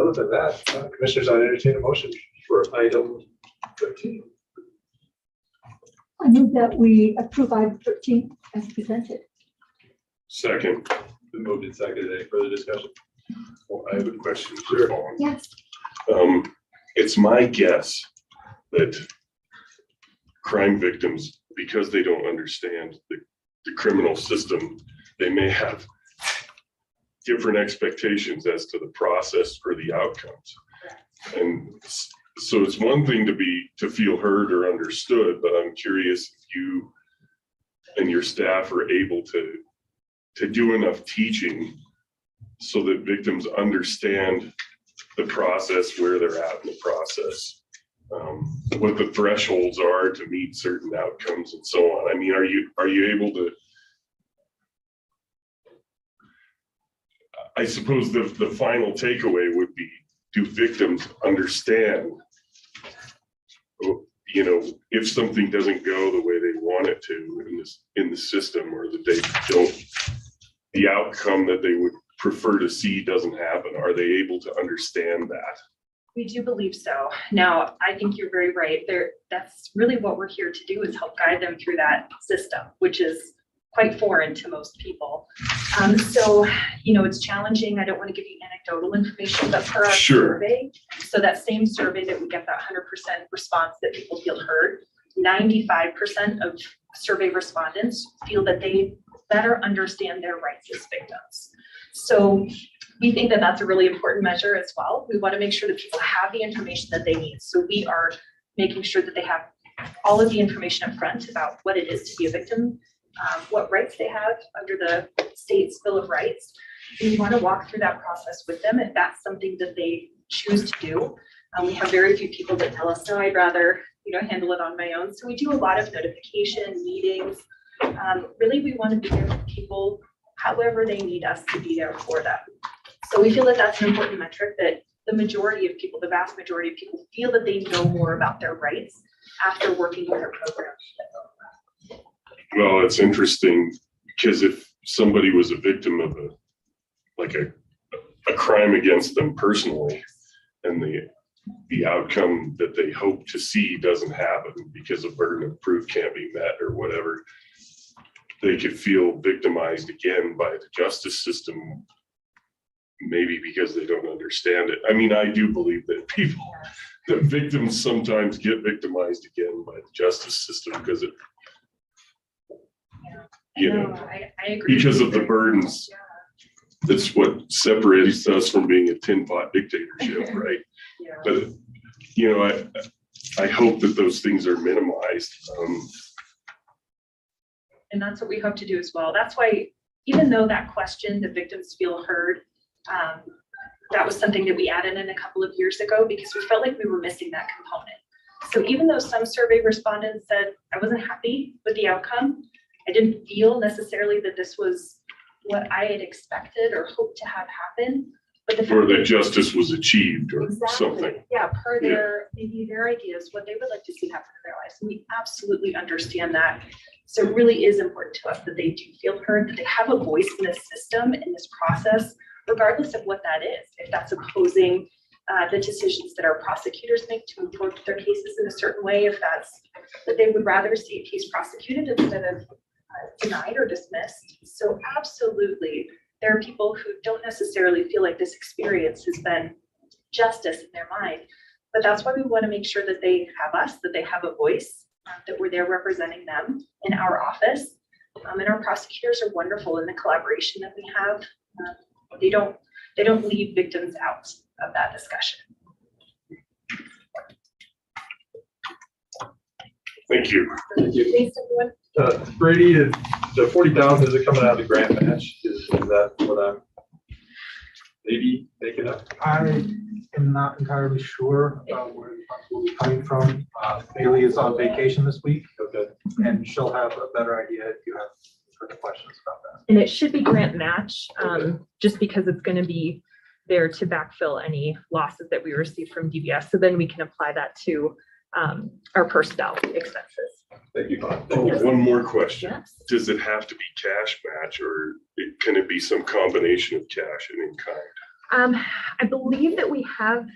Other than that, commissioners, I entertain a motion for item 13. I move that we approve item 13 as presented. Second. Been moved and seconded. Any further discussion? Well, I have a question for Fawn. Yes. It's my guess that crime victims, because they don't understand the criminal system, they may have different expectations as to the process or the outcomes. And so it's one thing to feel heard or understood, but I'm curious if you and your staff are able to do enough teaching so that victims understand the process, where they're at in the process, what the thresholds are to meet certain outcomes and so on. I mean, are you able to? I suppose the final takeaway would be, do victims understand, you know, if something doesn't go the way they want it to in the system, or that they don't, the outcome that they would prefer to see doesn't happen? Are they able to understand that? We do believe so. Now, I think you're very right there. That's really what we're here to do, is help guide them through that system, which is quite foreign to most people. So, you know, it's challenging. I don't want to give you anecdotal information, but per our survey, so that same survey that we get that 100% response that people feel heard, 95% of survey respondents feel that they better understand their rights as victims. So we think that that's a really important measure as well. We want to make sure that people have the information that they need. So we are making sure that they have all of the information up front about what it is to be a victim, what rights they have under the state's Bill of Rights. We want to walk through that process with them if that's something that they choose to do. We have very few people that tell us, no, I'd rather, you know, handle it on my own. So we do a lot of notification meetings. Really, we want to be there for people however they need us to be there for them. So we feel that that's an important metric, that the majority of people, the vast majority of people, feel that they know more about their rights after working with our program. Well, it's interesting because if somebody was a victim of a crime against them personally, and the outcome that they hope to see doesn't happen because a burden of proof can't be met or whatever, they could feel victimized again by the justice system, maybe because they don't understand it. I mean, I do believe that that victims sometimes get victimized again by the justice system because it, you know, I agree because of the burdens. That's what separates us from being a tin pot dictatorship, right? Yeah. But, you know, I hope that those things are minimized. And that's what we hope to do as well. That's why, even though that question, the victims feel heard, that was something that we added in a couple of years ago because we felt like we were missing that component. So even though some survey respondents said, I wasn't happy with the outcome, I didn't feel necessarily that this was what I had expected or hoped to have happen. But the Or that justice was achieved or exactly, something. yeah, per their, maybe their ideas, what they would like to see happen in their lives. And we absolutely understand that. So it really is important to us that they do feel heard, that they have a voice in this system, in this process, regardless of what that is. If that's opposing the decisions that our prosecutors make to move forward with their cases in a certain way, if that's that they would rather see a case prosecuted instead of denied or dismissed. So absolutely, there are people who don't necessarily feel like this experience has been justice in their mind, but that's why we want to make sure that they have us, that they have a voice, that we're there representing them in our office. And our prosecutors are wonderful in the collaboration that we have. They don't leave victims out of that discussion. Thank you. Thanks, everyone. Brady, the 40,000, is it coming out of the grant match? Is that what I'm maybe making up? I am not entirely sure where the funds will be coming from. Bailey is on vacation this week. Okay. And she'll have a better idea if you have further questions about that. And it should be grant match, just because it's going to be there to backfill any losses that we receive from DBS. So then we can apply that to our personnel expenses. Thank you, Bob. Oh, Yes. one more question. Yes. Does it have to be cash match, or can it be some combination of cash and in kind? I believe that we have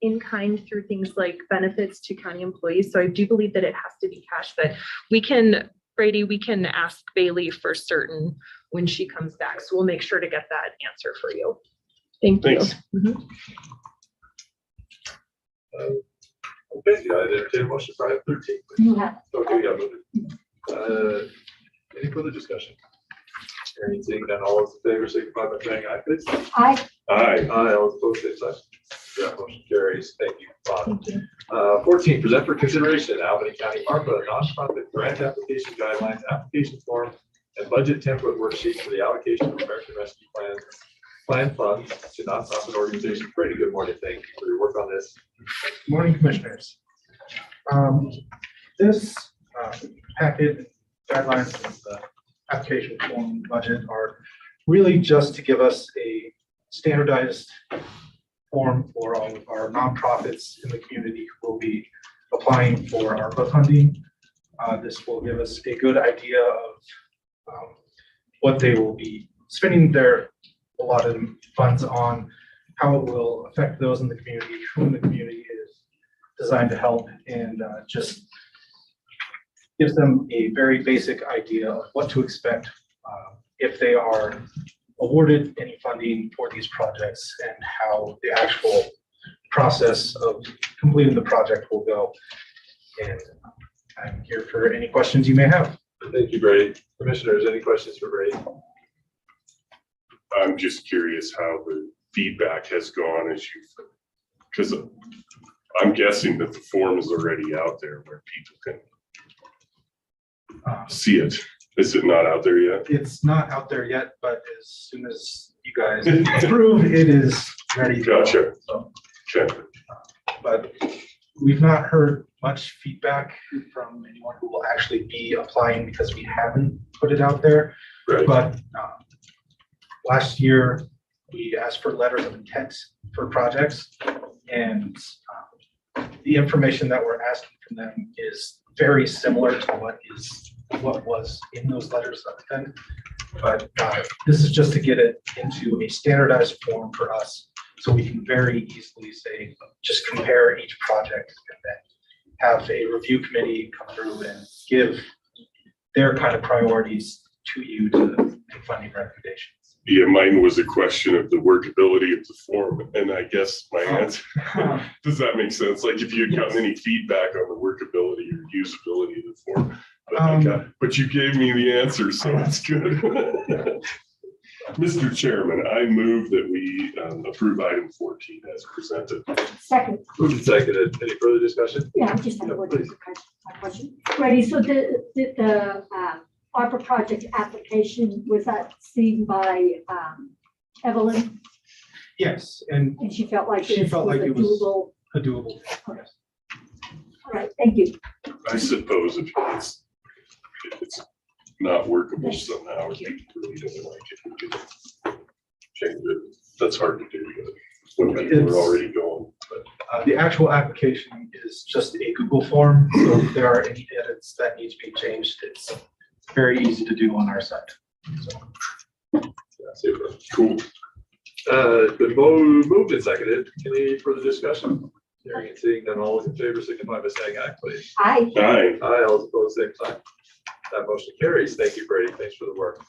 in kind through things like benefits to county employees. So I do believe that it has to be cash, but we can, Brady, we can ask Bailey for certain when she comes back. So we'll make sure to get that answer for you. Thank you. Thanks. Mhm. Okay, yeah, I entertain a motion for item 13. You have. Okay, yeah, move it. Any further discussion? Hearing seeing none, all those in favor, signify by saying aye, please. Aye. Aye. Aye, all opposed, same sign. That motion carries. Thank you, Bob. Thank you. 14, present for consideration Albany County ARPA nonprofit grant application guidelines, application form, and budget template worksheet for the allocation of American Rescue Plan funds to nonprofit organizations. Brady, good morning. Thank you for your work on this. Good morning, Commissioners. This packet guidelines of the application form budget are really just to give us a standardized form for all of our nonprofits in the community who will be applying for ARPA funding. This will give us a good idea of what they will be spending their allotted funds on, how it will affect those in the community, whom the community is designed to help, and just gives them a very basic idea of what to expect if they are awarded any funding for these projects and how the actual process of completing the project will go. And I'm here for any questions you may have. Thank you, Brady. Commissioners, any questions for Brady? I'm just curious how the feedback has gone as you, because I'm guessing that the form is already out there where people can see it. Is it not out there yet? It's not out there yet, but as soon as you guys approve, it is ready. Gotcha. So, Okay. but we've not heard much feedback from anyone who will actually be applying because we haven't put it out there. Right. But last year, we asked for letters of intent for projects, and the information that we're asking from them is very similar to what was in those letters of intent. But this is just to get it into a standardized form for us, so we can very easily say, just compare each project and then have a review committee come through and give their kind of priorities to you to make funding recommendations. Yeah, mine was a question of the workability of the form, and I guess my answer, does that make sense? Like if you had gotten any feedback on the workability or usability of the form, but you gave me the answer, so that's good. Mr. Chairman, I move that we approve item 14 as presented. Second. Moved and seconded. Any further discussion? Yeah, I just have Yeah, one please. question. Ready, so did the ARPA project application, was that seen by Evelyn? Yes, and And she felt like she this felt like was a it was doable? a doable. Yes. All right, thank you. I suppose if it's not workable somehow, if people really don't like it, we can change it. That's hard to do, but when people are already going. But The actual application is just a Google form, so if there are any edits that need to be changed, it's very easy to do on our site. So, Yeah, super. cool. The moved and seconded. Any further discussion? Hearing and seeing none, all those in favor signify by saying aye, please. Aye. Aye. Aye, all those opposed, same sign. That motion carries. Thank you, Brady. Thanks for the work.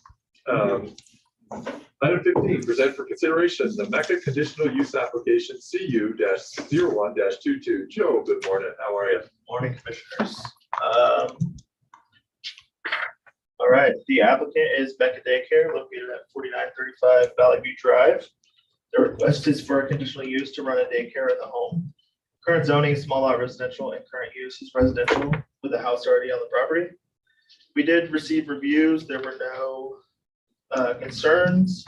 Item 15, present for consideration the Mecca conditional use application CU-01-22. Joe, good morning. How are you? Morning, Commissioners. All right, the applicant is Becca Daycare located at 4935 Valley View Drive. The request is for a conditional use to run a daycare in the home. Current zoning is small lot residential and current use is residential with a house already on the property. We did receive reviews. There were no concerns.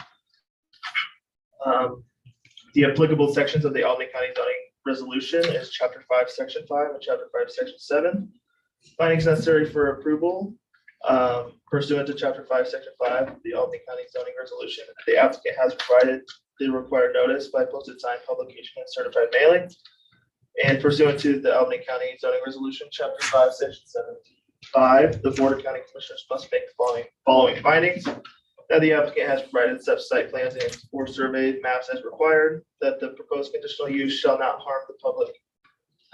The applicable sections of the Albany County zoning resolution is Chapter 5, Section 5, and Chapter 5, Section 7. Findings necessary for approval pursuant to Chapter 5, Section 5 of the Albany County zoning resolution. The applicant has provided the required notice by posted sign publication and certified mailing. And pursuant to the Albany County zoning resolution, Chapter 5, Section 7.5, the Board of County Commissioners must make the following findings: that the applicant has provided such site plans and or surveyed maps as required, that the proposed conditional use shall not harm the public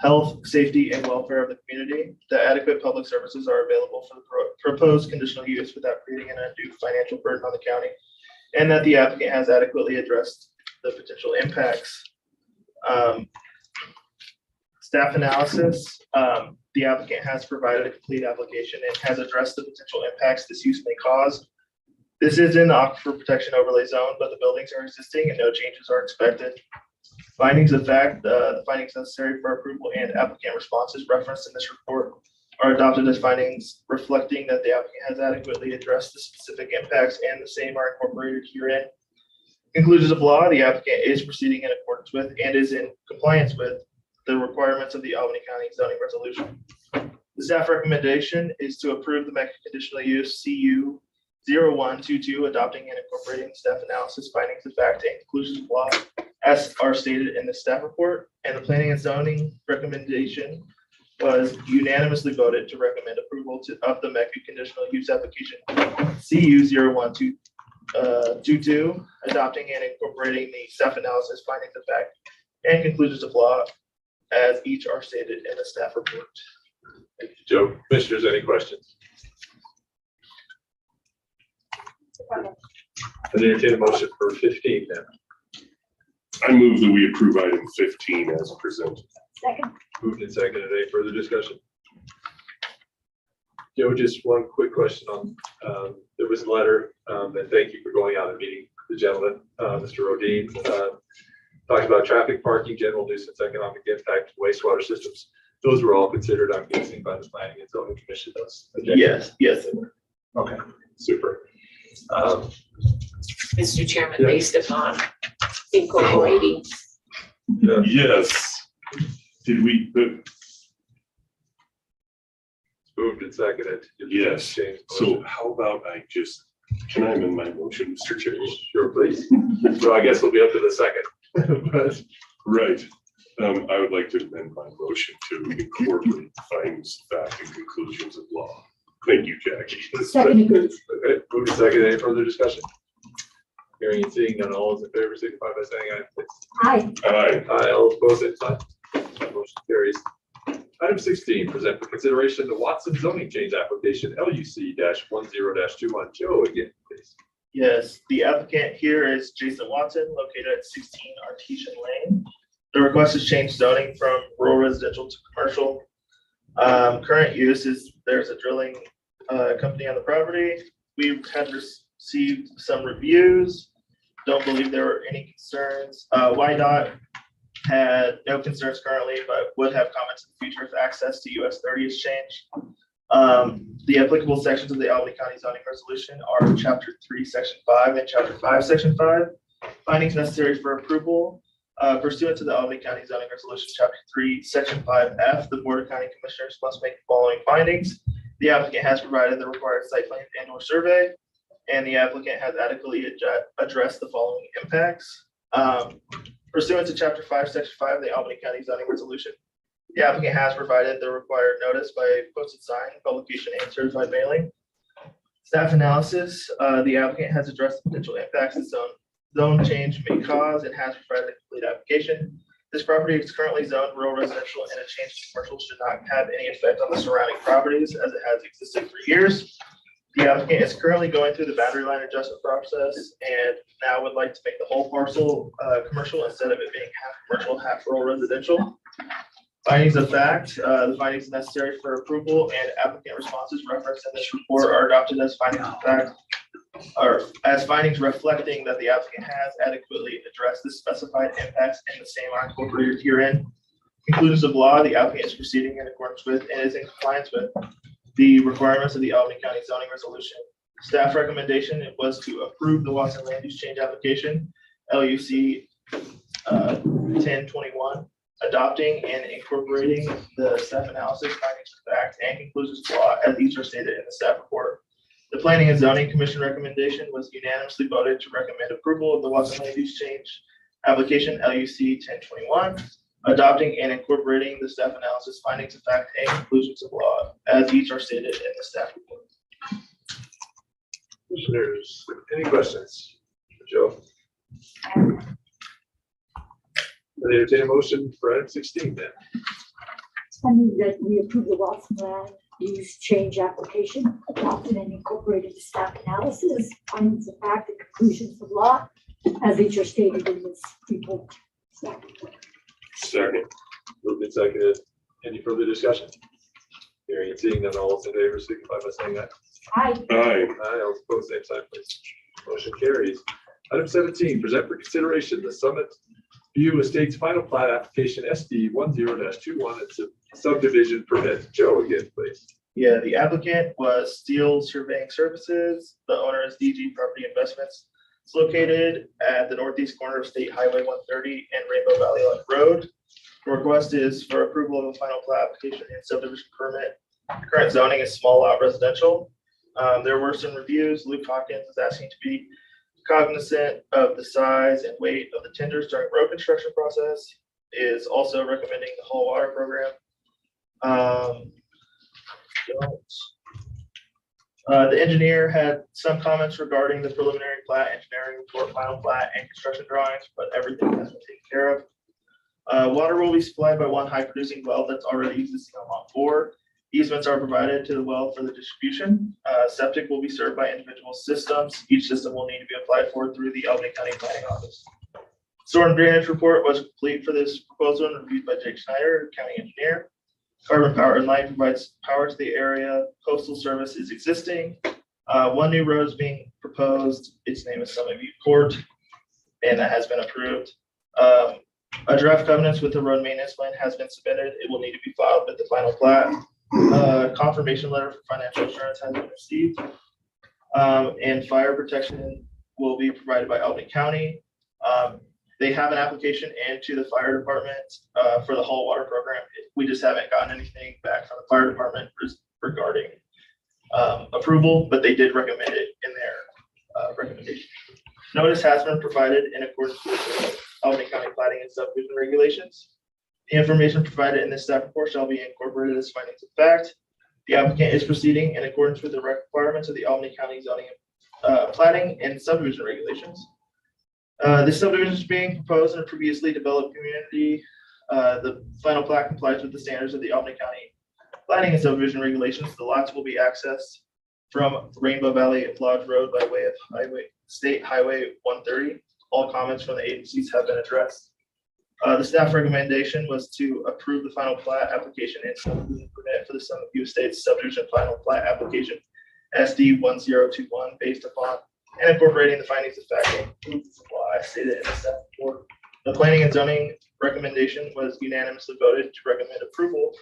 health, safety, and welfare of the community, that adequate public services are available for the proposed conditional use without creating an undue financial burden on the county, and that the applicant has adequately addressed the potential impacts. Staff analysis, the applicant has provided a complete application and has addressed the potential impacts this use may cause. This is in the Aquifer Protection Overlay Zone, but the buildings are existing and no changes are expected. Findings of fact, the findings necessary for approval and applicant responses referenced in this report are adopted as findings reflecting that the applicant has adequately addressed the specific impacts and the same are incorporated herein. Conclusions of law, the applicant is proceeding in accordance with and is in compliance with the requirements of the Albany County zoning resolution. The staff recommendation is to approve the mega conditional use CU 0122, adopting and incorporating staff analysis, findings of fact, and conclusions of law as are stated in the staff report. And the planning and zoning recommendation was unanimously voted to recommend approval of the mega conditional use application CU 0122, adopting and incorporating the staff analysis, findings of fact, and conclusions of law as each are stated in the staff report. Thank you, Joe. Commissioners, any questions? I entertain a motion for 15 then. I move that we approve item 15 as presented. Second. Moved and seconded. Any further discussion? Joe, just one quick question on, there was a letter, and thank you for going out and meeting the gentleman, Mr. Rodine, talking about traffic, parking, general nuisance, economic impact, wastewater systems. Those were all considered, I'm guessing, by the planning and zoning commission. Those. Yes, yes, they were. Okay, super. Mr. Chairman, Yeah. based upon incorporating. Yeah. Yes. Did we, Moved and seconded. yes. Change the So motion. how about can I amend my motion, Mr. Chair? Sure, please. So I guess it'll be up to the second. But Right. I would like to amend my motion to incorporate the findings, fact, and conclusions of law. Thank you, Jackie. Second agreed. Okay, moved and seconded. Any further discussion? Hearing and seeing none, all those in favor signify by saying aye, please. Aye. Aye. Aye, all opposed, same sign. Motion carries. Item 16, present for consideration the Watson zoning change application, LUC-10-21. Joe, again, please. Yes, the applicant here is Jason Watson, located at 16 Artesian Lane. The request is change zoning from rural residential to commercial. Current use is there's a drilling company on the property. We had received some reviews. Don't believe there were any concerns. YDOT had no concerns currently, but would have comments in the future if access to US 30 is changed. The applicable sections of the Albany County zoning resolution are Chapter 3, Section 5, and Chapter 5, Section 5. Findings necessary for approval. Pursuant to the Albany County zoning resolution, Chapter 3, Section 5F, the Board of County Commissioners must make the following findings. The applicant has provided the required site plan and/or survey, and the applicant has adequately addressed the following impacts. Pursuant to Chapter 5, Section 5 of the Albany County zoning resolution, the applicant has provided the required notice by posted sign, publication, and certified mailing. Staff analysis, the applicant has addressed the potential impacts the zone change may cause and has provided a complete application. This property is currently zoned rural residential, and a change to commercial should not have any effect on the surrounding properties as it has existed for years. The applicant is currently going through the boundary line adjustment process and now would like to make the whole parcel commercial instead of it being half commercial, half rural residential. Findings of fact, the findings necessary for approval and applicant responses referenced in this report are adopted as findings of fact, or as findings reflecting that the applicant has adequately addressed the specified impacts and the same are incorporated herein. Conclusions of law, the applicant is proceeding in accordance with and is in compliance with the requirements of the Albany County zoning resolution. Staff recommendation was to approve the Watson land use change application, LUC 1021, adopting and incorporating the staff analysis, findings of fact, and conclusions of law as each are stated in the staff report. The Planning and Zoning Commission recommendation was unanimously voted to recommend approval of the Watson land use change application, LUC 1021, adopting and incorporating the staff analysis, findings of fact, and conclusions of law as each are stated in the staff report. Commissioners, any questions for Joe? I entertain a motion for item 16 then. I move that we approve the Watson land use change application, adopted and incorporated the staff analysis, findings of fact, and conclusions of law as each are stated in this report. Staff report. Second. Moved and seconded. Any further discussion? Hearing and seeing none, all those in favor signify by saying aye. Aye. Aye. Aye, all opposed, same sign, please. Motion carries. Item 17, present for consideration the Summit View Estates final plat application SD 10-21. It's a subdivision permit. Joe, again, please. Yeah, the applicant was Steel Surveying Services. The owner is DG Property Investments. It's located at the northeast corner of State Highway 130 and Rainbow Valley Road. The request is for approval of a final plat application and subdivision permit. Current zoning is small lot residential. There were some reviews. Luke Hawkins is asking to be cognizant of the size and weight of the tenders during road construction process, is also recommending the whole water program. The engineer had some comments regarding the preliminary plat, engineering report, final plat, and construction drawings, but everything has been taken care of. Water will be supplied by one high producing well that's already existing on lot 4. Easements are provided to the well for the distribution. Septic will be served by individual systems. Each system will need to be applied for through the Albany County Planning Office. Storm drainage report was complete for this proposal and reviewed by Jake Schneider, county engineer. Carbon Power and Light provides power to the area. Postal service is existing. One new road is being proposed. Its name is Summit View Court, and that has been approved. A draft covenants with the road maintenance plan has been submitted. It will need to be filed with the final plat. Confirmation letter for financial insurance has been received. And fire protection will be provided by Albany County. They have an application into the fire department for the whole water program. We just haven't gotten anything back from the fire department regarding approval, but they did recommend it in their recommendation. Notice has been provided in accordance with the Albany County Planning and Subdivision regulations. The information provided in this staff report shall be incorporated as findings of fact. The applicant is proceeding in accordance with the requirements of the Albany County zoning, planning and subdivision regulations. This subdivision is being proposed in a previously developed community. The final plat complies with the standards of the Albany County planning and subdivision regulations. The lots will be accessed from Rainbow Valley Lodge Road by way of State Highway 130. All comments from the agencies have been addressed. The staff recommendation was to approve the final plat application and subdivision permit for the Summit View Estates subdivision final plat application SD 1021 based upon and incorporating the findings of fact and supply stated in the staff report. The planning and zoning recommendation was unanimously voted to recommend approval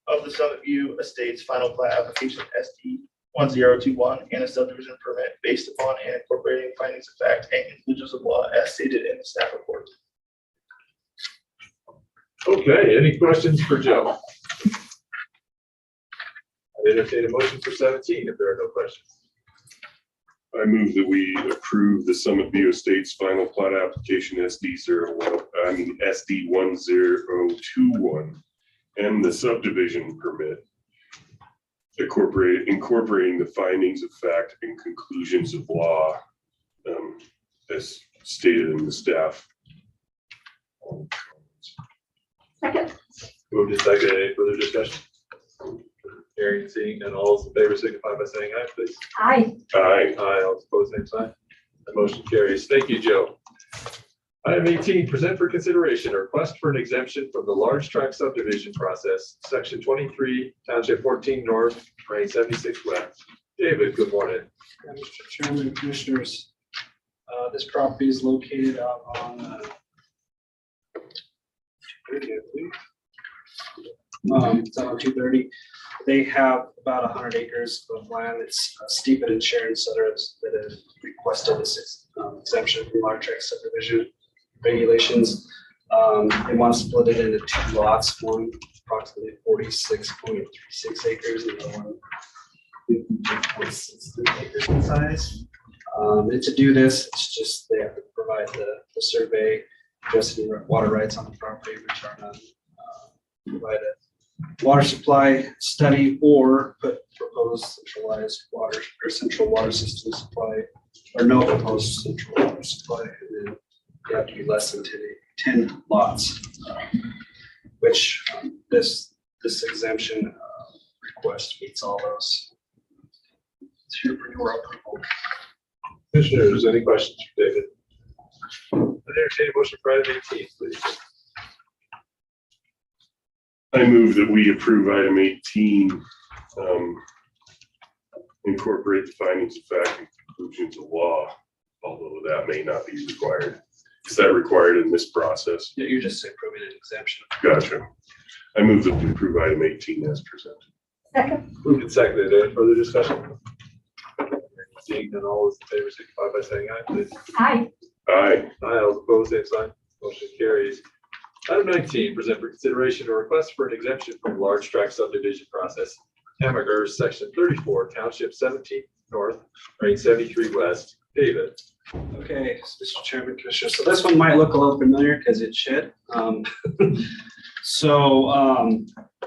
of the Summit View Estates final plat application SD 1021 and a subdivision permit based upon and incorporating findings of fact and conclusions of law as stated in the staff report. Okay, any questions for Joe? I entertain a motion for 17 if there are no questions. I move that we approve the Summit View Estates final plat application SD 1021 and the subdivision permit incorporating the findings of fact and conclusions of law as stated in the staff. Second. Moved and seconded. Any further discussion? Hearing, seeing none, all those in favor signify by saying aye, please. Aye. Aye. Aye, all opposed, same sign. The motion carries. Thank you, Joe. Item 18, present for consideration a request for an exemption from the large tract subdivision process, section 23, township 14 north, range 76 west. David, good morning. Yeah, Mr. Chairman, Commissioners, this property is located out on it's on 230. They have about 100 acres of land. It's Stephen and Sharon Sutters that have requested this exemption from large tract subdivision regulations. They want to split it into 2 lots, one approximately 46.36 acres and the other one 50.63 acres in size. And to do this, it's just they have to provide the survey, addressing water rights on the property, which are none, provide a water supply study or proposed centralized water or central water system supply, or no proposed central water supply. And then you have to be less than 10 lots, which this exemption request meets all those. It's here for your approval. Commissioners, any questions for David? I entertain a motion for item 18, please. I move that we approve item 18, incorporate the findings of fact and conclusions of law, although that may not be required. Is that required in this process? Yeah, you're just approving an exemption. Gotcha. I move that we approve item 18 as presented. Second. Moved and seconded. Any further discussion? Seeing none, all those in favor signify by saying aye, please. Aye. Aye. Aye, all opposed, same sign. Motion carries. Item 19, present for consideration a request for an exemption from large tract subdivision process. Hamburger, section 34, township 17 north, range 73 west, David. Okay, Mr. Chairman, Commissioner, so this one might look a little familiar because it should.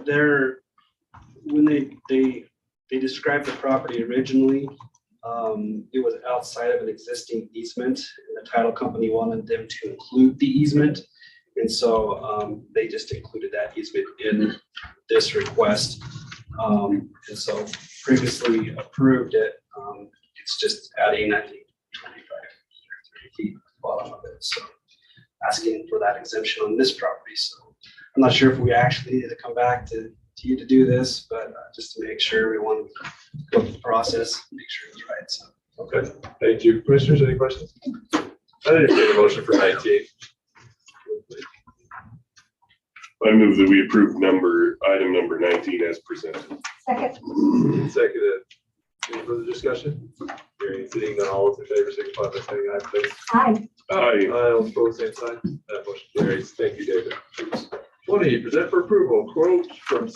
There, when they described the property originally, it was outside of an existing easement, and the title company wanted them to include the easement. And so they just included that easement in this request. And so previously approved it. It's just adding, I think, 25 or 30 feet at the bottom of it. So asking for that exemption on this property. So I'm not sure if we actually need to come back to you to do this, but just to make sure we want to go through the process, make sure it's right. So. Okay, thank you. Commissioners, any questions? I entertain a motion for 19. I move that we approve item number 19 as presented. Second. Seconded. Any further discussion? Hearing, seeing none, all those in favor, signify by saying aye, please. Aye. Aye. All opposed, same sign. That motion carries. Thank you, David. 20, present for approval, quote from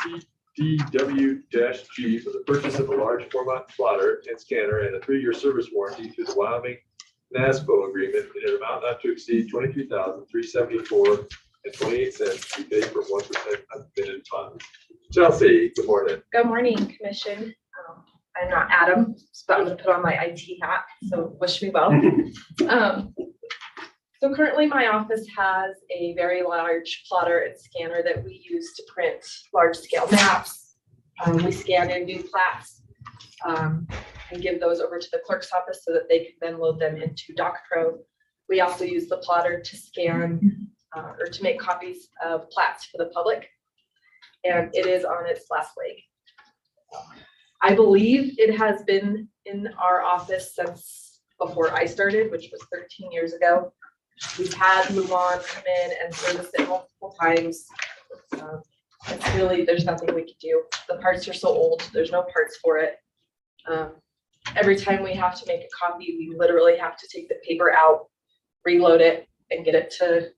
CDW-G for the purchase of a large format plotter and scanner and a 3-year service warranty through the Wyoming NASPO agreement in an amount not to exceed $23,374.28 to be paid from 1% unfunded funds. Chelsea, good morning. Good morning, Commission. I'm not Adam, but I'm gonna put on my IT hat, so wish me well. So currently my office has a very large plotter and scanner that we use to print large scale maps. We scan in new plats and give those over to the clerk's office so that they can then load them into DocPro. We also use the plotter to scan or to make copies of plats for the public. And it is on its last leg. I believe it has been in our office since before I started, which was 13 years ago. We've had Luan come in and service it multiple times. It's really, there's nothing we can do. The parts are so old, there's no parts for it. Every time we have to make a copy, we literally have to take the paper out, reload it, and get it to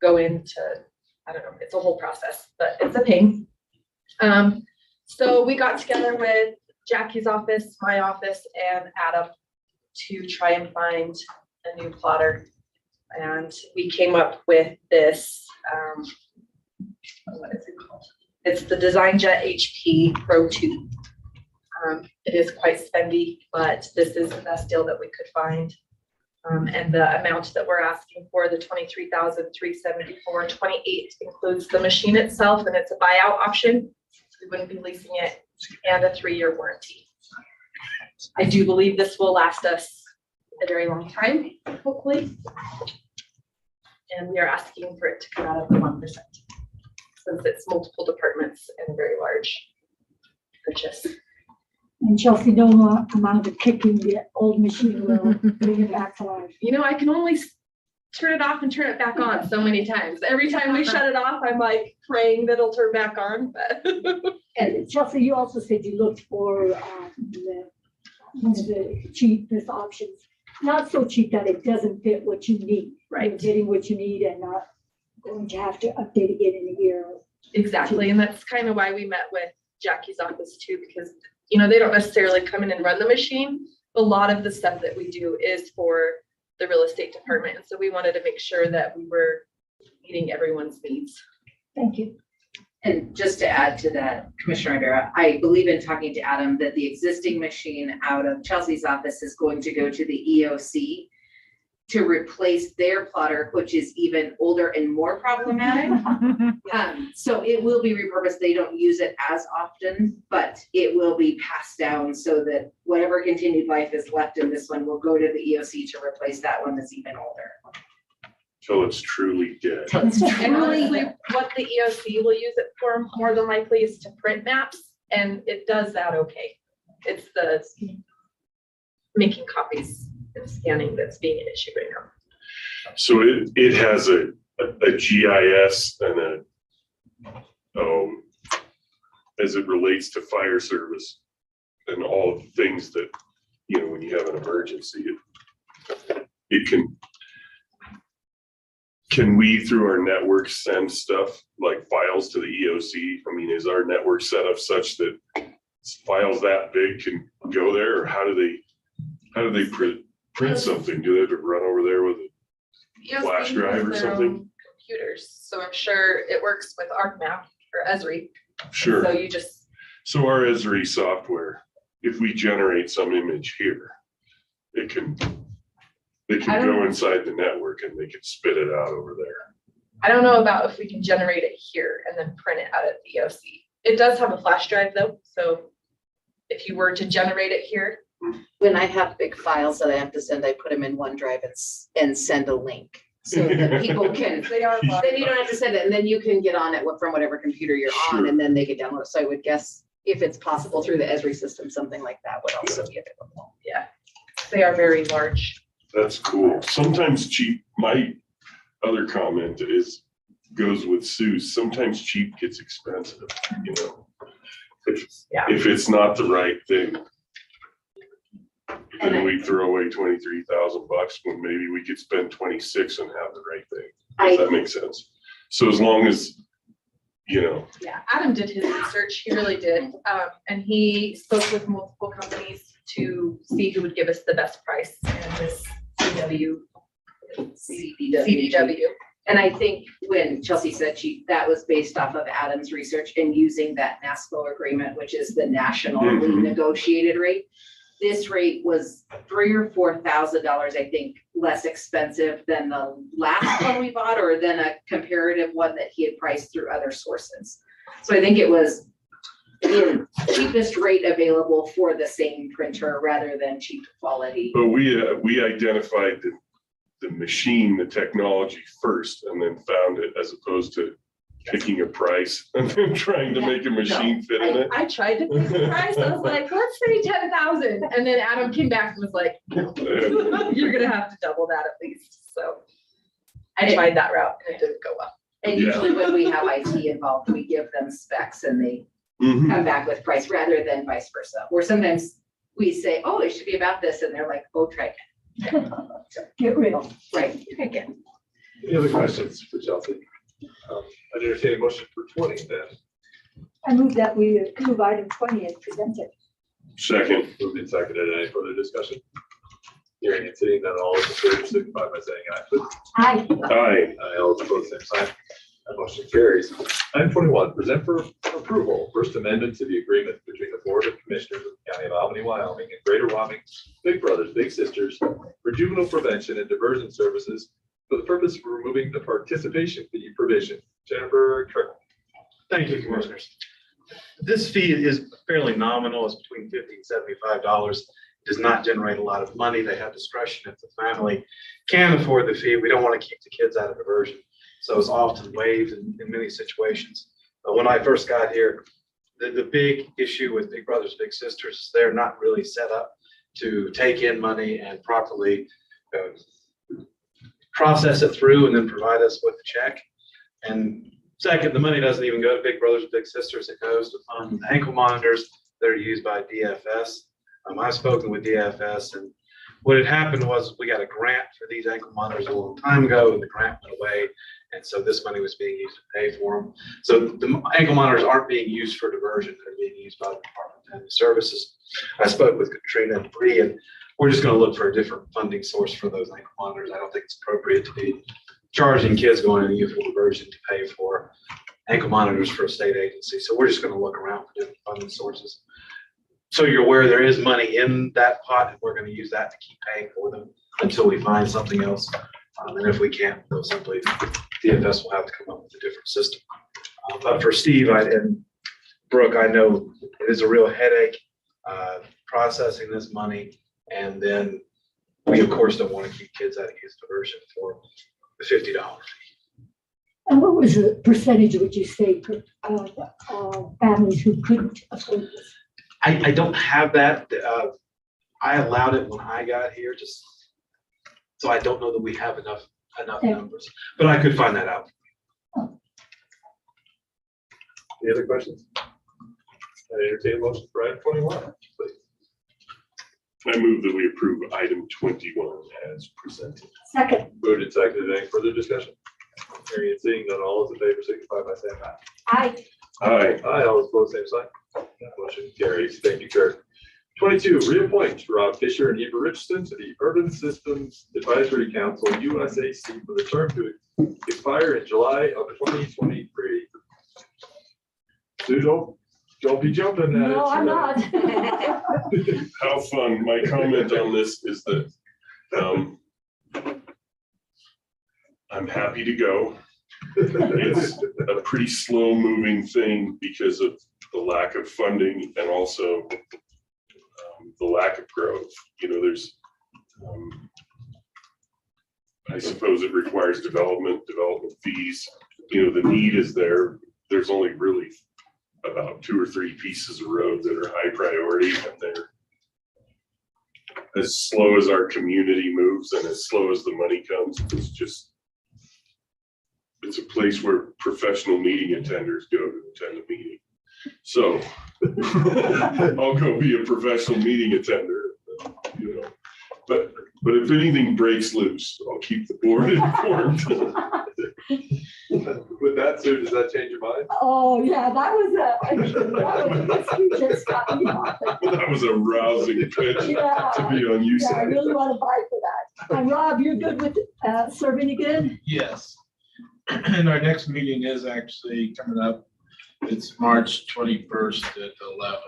go into, I don't know, it's a whole process, but it's a pain. So we got together with Jackie's office, my office, and Adam to try and find a new plotter. And we came up with this, what is it called? It's the DesignJet HP Pro 2. It is quite spendy, but this is the best deal that we could find. And the amount that we're asking for, the $23,374.28, includes the machine itself, and it's a buyout option. We wouldn't be leasing it, and a 3-year warranty. I do believe this will last us a very long time, hopefully. And we are asking for it to come out of the 1%, since it's multiple departments and a very large purchase. And Chelsea, no amount of kicking the old machine will bring it back to life. You know, I can only turn it off and turn it back on so many times. Every time we shut it off, I'm like praying that it'll turn back on. But And Chelsea, you also said you looked for the cheapest options. Not so cheap that it doesn't fit what you need. Right. You're getting what you need and not going to have to update again in a year. Exactly. And that's kind of why we met with Jackie's office too, because, you know, they don't necessarily come in and run the machine. A lot of the stuff that we do is for the real estate department. And so we wanted to make sure that we were meeting everyone's needs. Thank you. And just to add to that, Commissioner Rivera, I believe in talking to Adam that the existing machine out of Chelsea's office is going to go to the EOC to replace their plotter, which is even older and more problematic. So it will be repurposed. They don't use it as often, but it will be passed down so that whatever continued life is left in this one will go to the EOC to replace that one that's even older. Till it's truly dead. And honestly, what the EOC will use it for more than likely is to print maps, and it does that okay. It's the making copies and scanning that's being an issue right now. So it has a GIS and as it relates to fire service and all of the things that, you know, when you have an emergency, it can Can we, through our network, send stuff like files to the EOC? I mean, is our network set up such that files that big can go there, or how do they print something? Do they have to run over there with a flash drive or something? Computers, so I'm sure it works with ArcMap or Esri. Sure. So you just, So our Esri software, if we generate some image here, they can go inside the network and they can spit it out over there. I don't know about if we can generate it here and then print it out at the EOC. It does have a flash drive though, so if you were to generate it here. When I have big files that I have to send, I put them in OneDrive and send a link. So that people can, then you don't have to send it, and then you can get on it from whatever computer you're on, and then they can download. So I would guess if it's possible through the Esri system, something like that would also be available. Yeah, they are very large. That's cool. Sometimes cheap, my other comment goes with Sue's, sometimes cheap gets expensive, you know? If it's not the right thing, then we throw away $23,000 when maybe we could spend 26 and have the right thing. Does that make sense? So as long as, you know. Yeah, Adam did his research, he really did. And he spoke with multiple companies to see who would give us the best price, and this CDW. And I think when Chelsea said that was based off of Adam's research and using that NASPO agreement, which is the nationally negotiated rate. This rate was $3,000 or $4,000, I think, less expensive than the last one we bought, or than a comparative one that he had priced through other sources. So I think it was the cheapest rate available for the same printer rather than cheap quality. But we identified the machine, the technology first, and then found it, as opposed to picking a price and then trying to make a machine fit in it. I tried to pick the price. I was like, let's say 10,000. And then Adam came back and was like, no, you're going to have to double that at least. So I tried that route and it didn't go well. And usually when we have IT involved, we give them specs and they come back with price rather than vice versa. Or sometimes we say, oh, it should be about this. And they're like, oh, try it. Get real. Right. Again. Any other questions for Chelsea? I'd entertain a motion for 20 then. I move that we approve item 20 as presented. Second. Moved and seconded. Any further discussion? Hearing and seeing none, all those in favor signify by saying aye, please. Aye. Aye. Aye, all those opposed, same sign. That motion carries. Item 21, present for approval, First Amendment to the agreement between the Board of Commissioners of the County of Albany, Wyoming, and Greater Wyoming Big Brothers Big Sisters for juvenile prevention and diversion services for the purpose of removing the participation fee provision. Jennifer Kirk. Thank you, Commissioners. This fee is fairly nominal. It's between $50 and $75. It does not generate a lot of money. They have discretion if the family can afford the fee. We don't want to keep the kids out of diversion, so it's often waived in many situations. When I first got here, the big issue with Big Brothers Big Sisters is they're not really set up to take in money and properly process it through and then provide us with a check. And second, the money doesn't even go to Big Brothers Big Sisters. It goes to fund ankle monitors that are used by DFS. I've spoken with DFS, and what had happened was we got a grant for these ankle monitors a long time ago, and the grant went away. And so this money was being used to pay for them. So the ankle monitors aren't being used for diversion. They're being used by the Department of Family Services. I spoke with Katrina and Bree, and we're just going to look for a different funding source for those ankle monitors. I don't think it's appropriate to be charging kids going into youthful diversion to pay for ankle monitors for a state agency. So we're just going to look around for different funding sources. So you're aware there is money in that pot, and we're going to use that to keep paying for them until we find something else. And if we can't, they'll simply, DFS will have to come up with a different system. But for Steve and Brooke, I know it is a real headache processing this money. And then we, of course, don't want to keep kids out of youth diversion for the $50 fee. And what was the percentage, would you say, of families who couldn't afford this? I don't have that. I allowed it when I got here, just so I don't know that we have enough numbers, but I could find that out. Any other questions? I entertain a motion for item 21, please. I move that we approve item 21 as presented. Second. Moved and seconded. Any further discussion? Hearing and seeing none, all those in favor signify by saying aye. Aye. Aye. Aye, all those opposed, same sign. That motion carries. Thank you, Kurt. 22, reappoint Rob Fisher and Eva Richardson to the Urban Systems Advisory Council, USAC, for the term to expire in July of 2023. Sue, don't be jumping at it. No, I'm not. How fun. My comment on this is that I'm happy to go. It's a pretty slow moving thing because of the lack of funding and also the lack of growth. You know, there's, I suppose it requires development fees. You know, the need is there. There's only really about 2 or 3 pieces of road that are high priority, and they're as slow as our community moves and as slow as the money comes. It's a place where professional meeting attenders go to attend a meeting. So I'll go be a professional meeting attender, you know. But if anything breaks loose, I'll keep the board informed. With that, Sue, does that change your mind? Oh, yeah, that was That was a rousing pitch to be on you. Yeah, I really want to buy for that. And Rob, you're good with serving again? Yes. And our next meeting is actually coming up. It's March 21st at 11.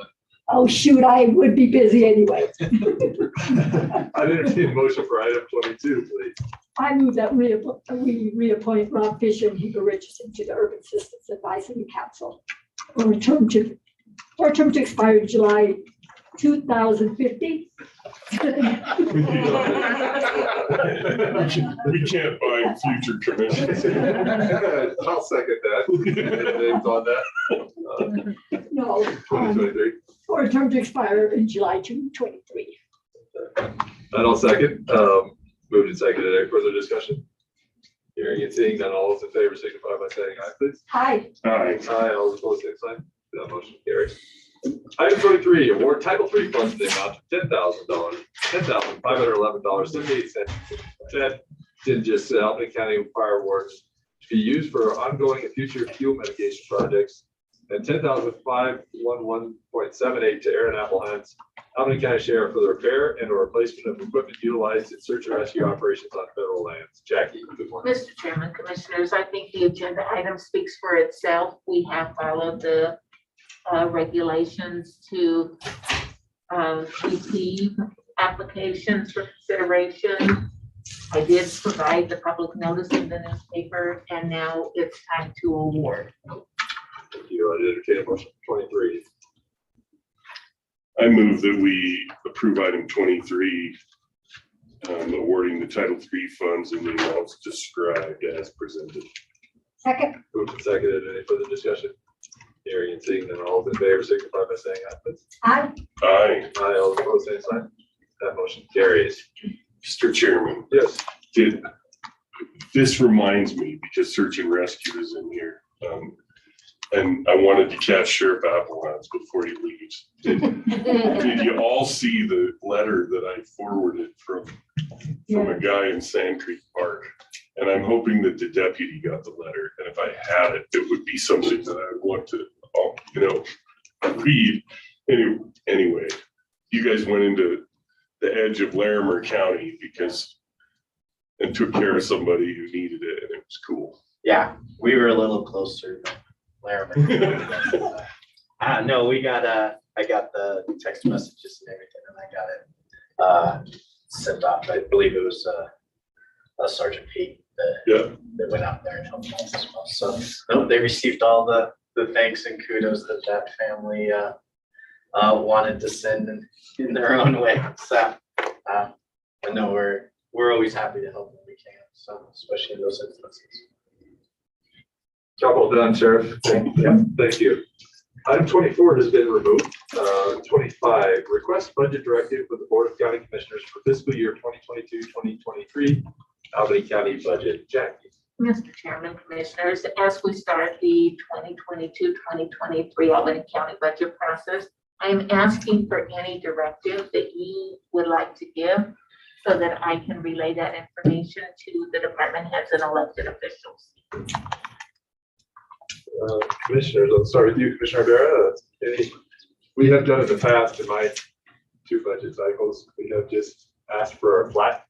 Oh, shoot, I would be busy anyway. I'd entertain a motion for item 22, please. I move that we reappoint Rob Fisher and Eva Richardson to the Urban Systems Advisory Council for a term to expire July 2050. We can't buy future commissions. I'll second that. Names on that. No. 2023. For a term to expire in July 2023. And I'll second. Moved and seconded. Any further discussion? Hearing and seeing none, all those in favor signify by saying aye, please. Aye. Aye. Aye, all those opposed, same sign. That motion carries. Item 23, award Title III funds in the amount of $10,000, $10,511.78 to just Albany County Fire Awards to be used for ongoing and future fuel mitigation projects, and $10,511.78 to Aaron Applehans, Albany County Sheriff, for the repair and or replacement of equipment utilized in search and rescue operations on federal lands. Jackie, good morning. Mr. Chairman, Commissioners, I think the agenda item speaks for itself. We have followed the regulations to receive applications for consideration. I did provide the public notice in the newspaper, and now it's time to award. Thank you. I entertain a motion for 23. I move that we approve item 23, awarding the Title III funds in the amounts described as presented. Second. Moved and seconded. Any further discussion? Hearing and seeing none, all those in favor signify by saying aye, please. Aye. Aye. Aye, all opposed, same sign. That motion carries. Mr. Chairman. Yes. This reminds me, because search and rescue is in here, and I wanted to catch Sheriff Applehans before he leaves. Did you all see the letter that I forwarded from a guy in Sand Creek Park? And I'm hoping that the deputy got the letter. And if I had it, it would be something that I would want to, read. Anyway, you guys went into the edge of Laramie County and took care of somebody who needed it, and it was cool. Yeah, we were a little closer than Laramie. No, I got the text messages and everything, and I got it sent off. I believe it was Sergeant Pete that went out there and helped us as well. So no, they received all the thanks and kudos that family wanted to send in their own way. So I know we're always happy to help when we can. So especially in those instances. Job well done, Sheriff. Thank you. Item 24 has been removed. 25, request budget directive for the Board of County Commissioners for fiscal year 2022-2023, Albany County budget. Jackie. Mr. Chairman, Commissioners, as we start the 2022-2023 Albany County budget process, I'm asking for any directive that you would like to give so that I can relay that information to the department heads and elected officials. Commissioners, let's start with you, Commissioner Rivera. We have done in the past, in my 2 budget cycles, we have just asked for a flat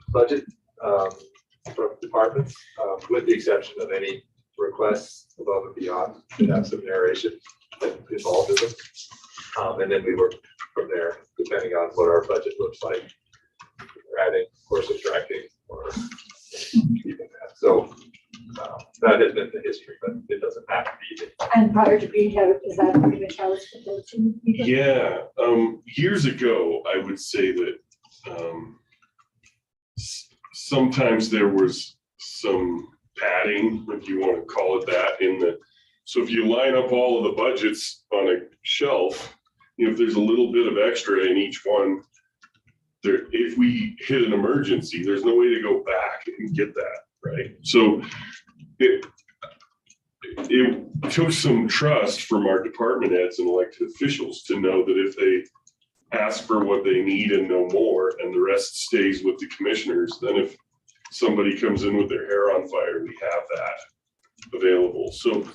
budget from departments, with the exception of any requests above and beyond that have some narration involved in them. And then we work from there, depending on what our budget looks like. We're adding or subtracting or keeping that. So that has been the history, but it doesn't have to be. And prior to being here, is that Commissioner was proposing? Yeah, years ago, I would say that sometimes there was some padding, if you want to call it that, in the, so if you line up all of the budgets on a shelf, you know, if there's a little bit of extra in each one, there, if we hit an emergency, there's no way to go back and get that, right? So it took some trust from our department heads and elected officials to know that if they ask for what they need and no more, and the rest stays with the commissioners, then if somebody comes in with their hair on fire, we have that available. So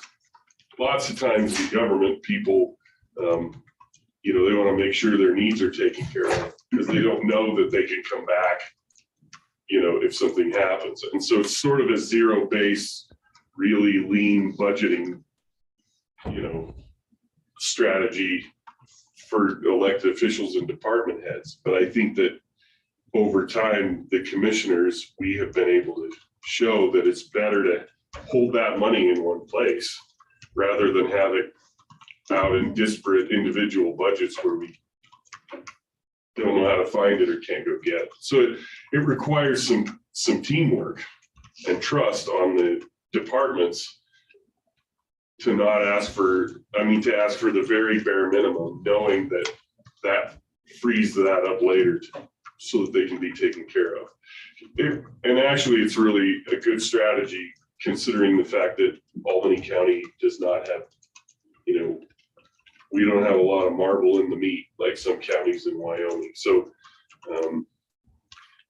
lots of times in government, people, you know, they want to make sure their needs are taken care of because they don't know that they can come back, you know, if something happens. And so it's sort of a zero base, really lean budgeting, you know, strategy for elected officials and department heads. But I think that over time, the commissioners, we have been able to show that it's better to hold that money in one place rather than have it out in disparate individual budgets where we don't know how to find it or can't go get it. So it requires some teamwork and trust on the departments to not ask for, to ask for the very bare minimum, knowing that that frees that up later so that they can be taken care of. And actually, it's really a good strategy considering the fact that Albany County does not have, you know, we don't have a lot of marble in the meat like some counties in Wyoming. So,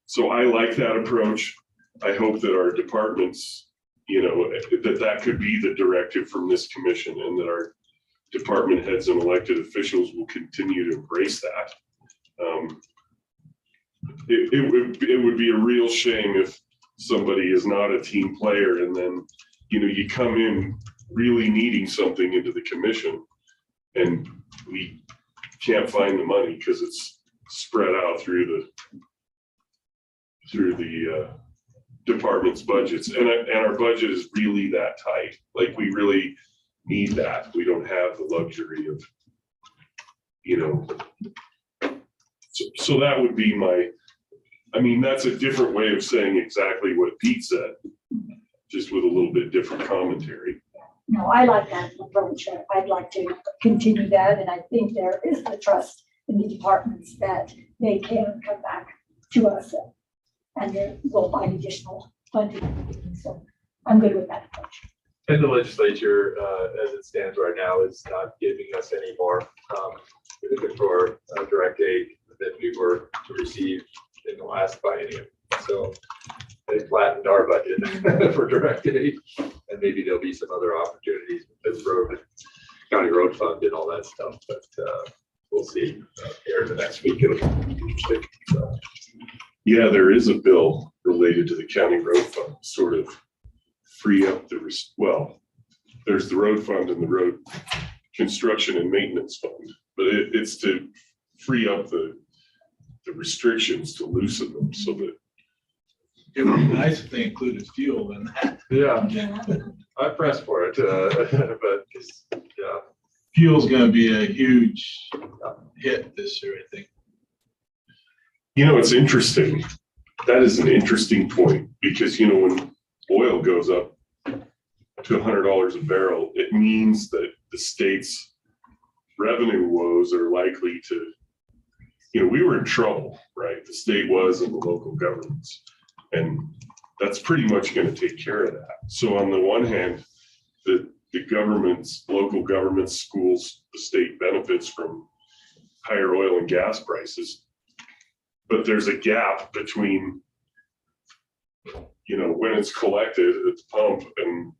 so I like that approach. I hope that our departments, you know, that could be the directive from this commission and that our department heads and elected officials will continue to embrace that. It would be a real shame if somebody is not a team player and then, you know, you come in really needing something into the commission and we can't find the money because it's spread out through the department's budgets. And our budget is really that tight. Like we really need that. We don't have the luxury of, you know, so that would be my, that's a different way of saying exactly what Pete said, just with a little bit different commentary. No, I like that approach. I'd like to continue that. And I think there is the trust in the departments that they can come back to us and then we'll find additional funding. So I'm good with that approach. And the legislature, as it stands right now, is not giving us any more for direct aid that we were to receive in the last biennium. So they flattened our budget for direct aid, and maybe there'll be some other opportunities with the county road fund and all that stuff. But we'll see here in the next week. It'll be interesting. So. Yeah, there is a bill related to the county road fund, sort of free up there's the road fund and the road construction and maintenance fund, but it's to free up the restrictions, to loosen them so that it would be nice if they included fuel in that. Yeah, I pressed for it, but yeah. Fuel's gonna be a huge hit this year, I think. You know, it's interesting. That is an interesting point because, you know, when oil goes up to $100 a barrel, it means that the state's revenue woes are likely to, you know, we were in trouble, right? The state was and the local governments. And that's pretty much going to take care of that. So on the one hand, the governments, local governments, schools, the state benefits from higher oil and gas prices. but there's a gap between, when it's collected at the pump and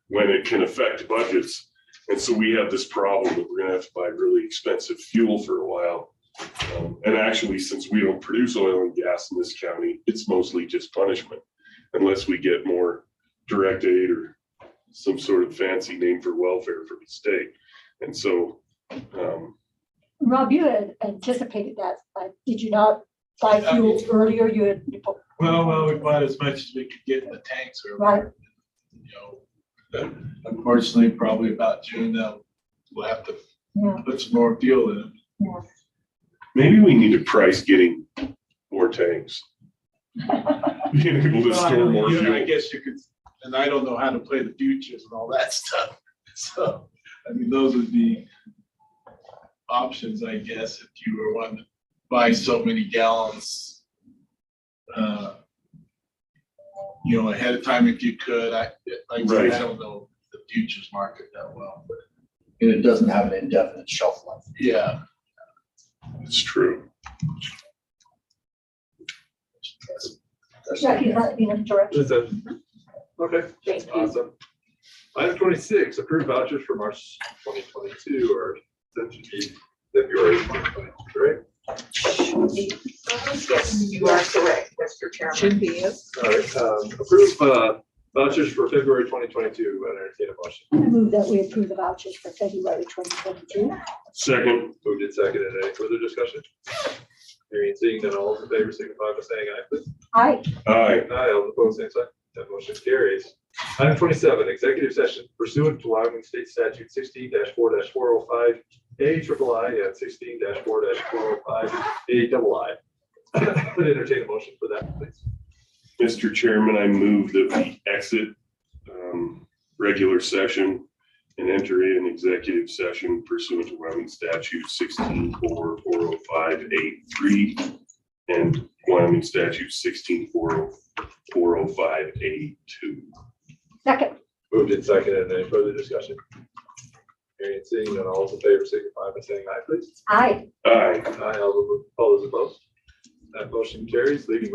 when it can affect budgets. And so we have this problem that we're gonna have to buy really expensive fuel for a while. And actually, since we don't produce oil and gas in this county, it's mostly just punishment, unless we get more direct aid or some sort of fancy name for welfare from the state. And so, Rob, you had anticipated that. Did you not buy fuel earlier? You had. Well, we bought as much as we could get in the tanks Right. earlier. Unfortunately, probably about June, we'll have to put some more fuel in them. Yeah. maybe we need to price getting more tanks. Being able to store more I fuel. guess you could, and I don't know how to play the futures and all that stuff. So, I mean, those would be options, I guess, if you were wanting to buy so many gallons. Ahead of time if you could. I don't know the futures market that well, but And it doesn't have an indefinite shelf life. yeah. It's true. Jackie, is that the direction? Is that- Okay, Thank you. awesome. Item 26, approved vouchers for March 2022, or that should be February 2022, right? Yes, you are correct, Mr. Chairman. Should be, yes. All right, approve vouchers for February 2022. I entertain a motion. I move that we approve the vouchers for February 2022. Second. Moved and seconded. Any further discussion? Hearing and seeing none, all those in favor signify by saying aye, please. Aye. Aye. Aye, all opposed, same sign. That motion carries. Item 27, executive session pursuant to Wyoming State Statute 16-4-405, AIII and 16-4-405, AII. Would entertain a motion for that, please. Mr. Chairman, I move that we exit regular session and enter in executive session pursuant to Wyoming Statute 16-4-405-83 and Wyoming Statute 16-4-405-82. Second. Moved and seconded. Any further discussion? Hearing and seeing none, all those in favor signify by saying aye, please. Aye. Aye. Aye, all those opposed. That motion carries, leaving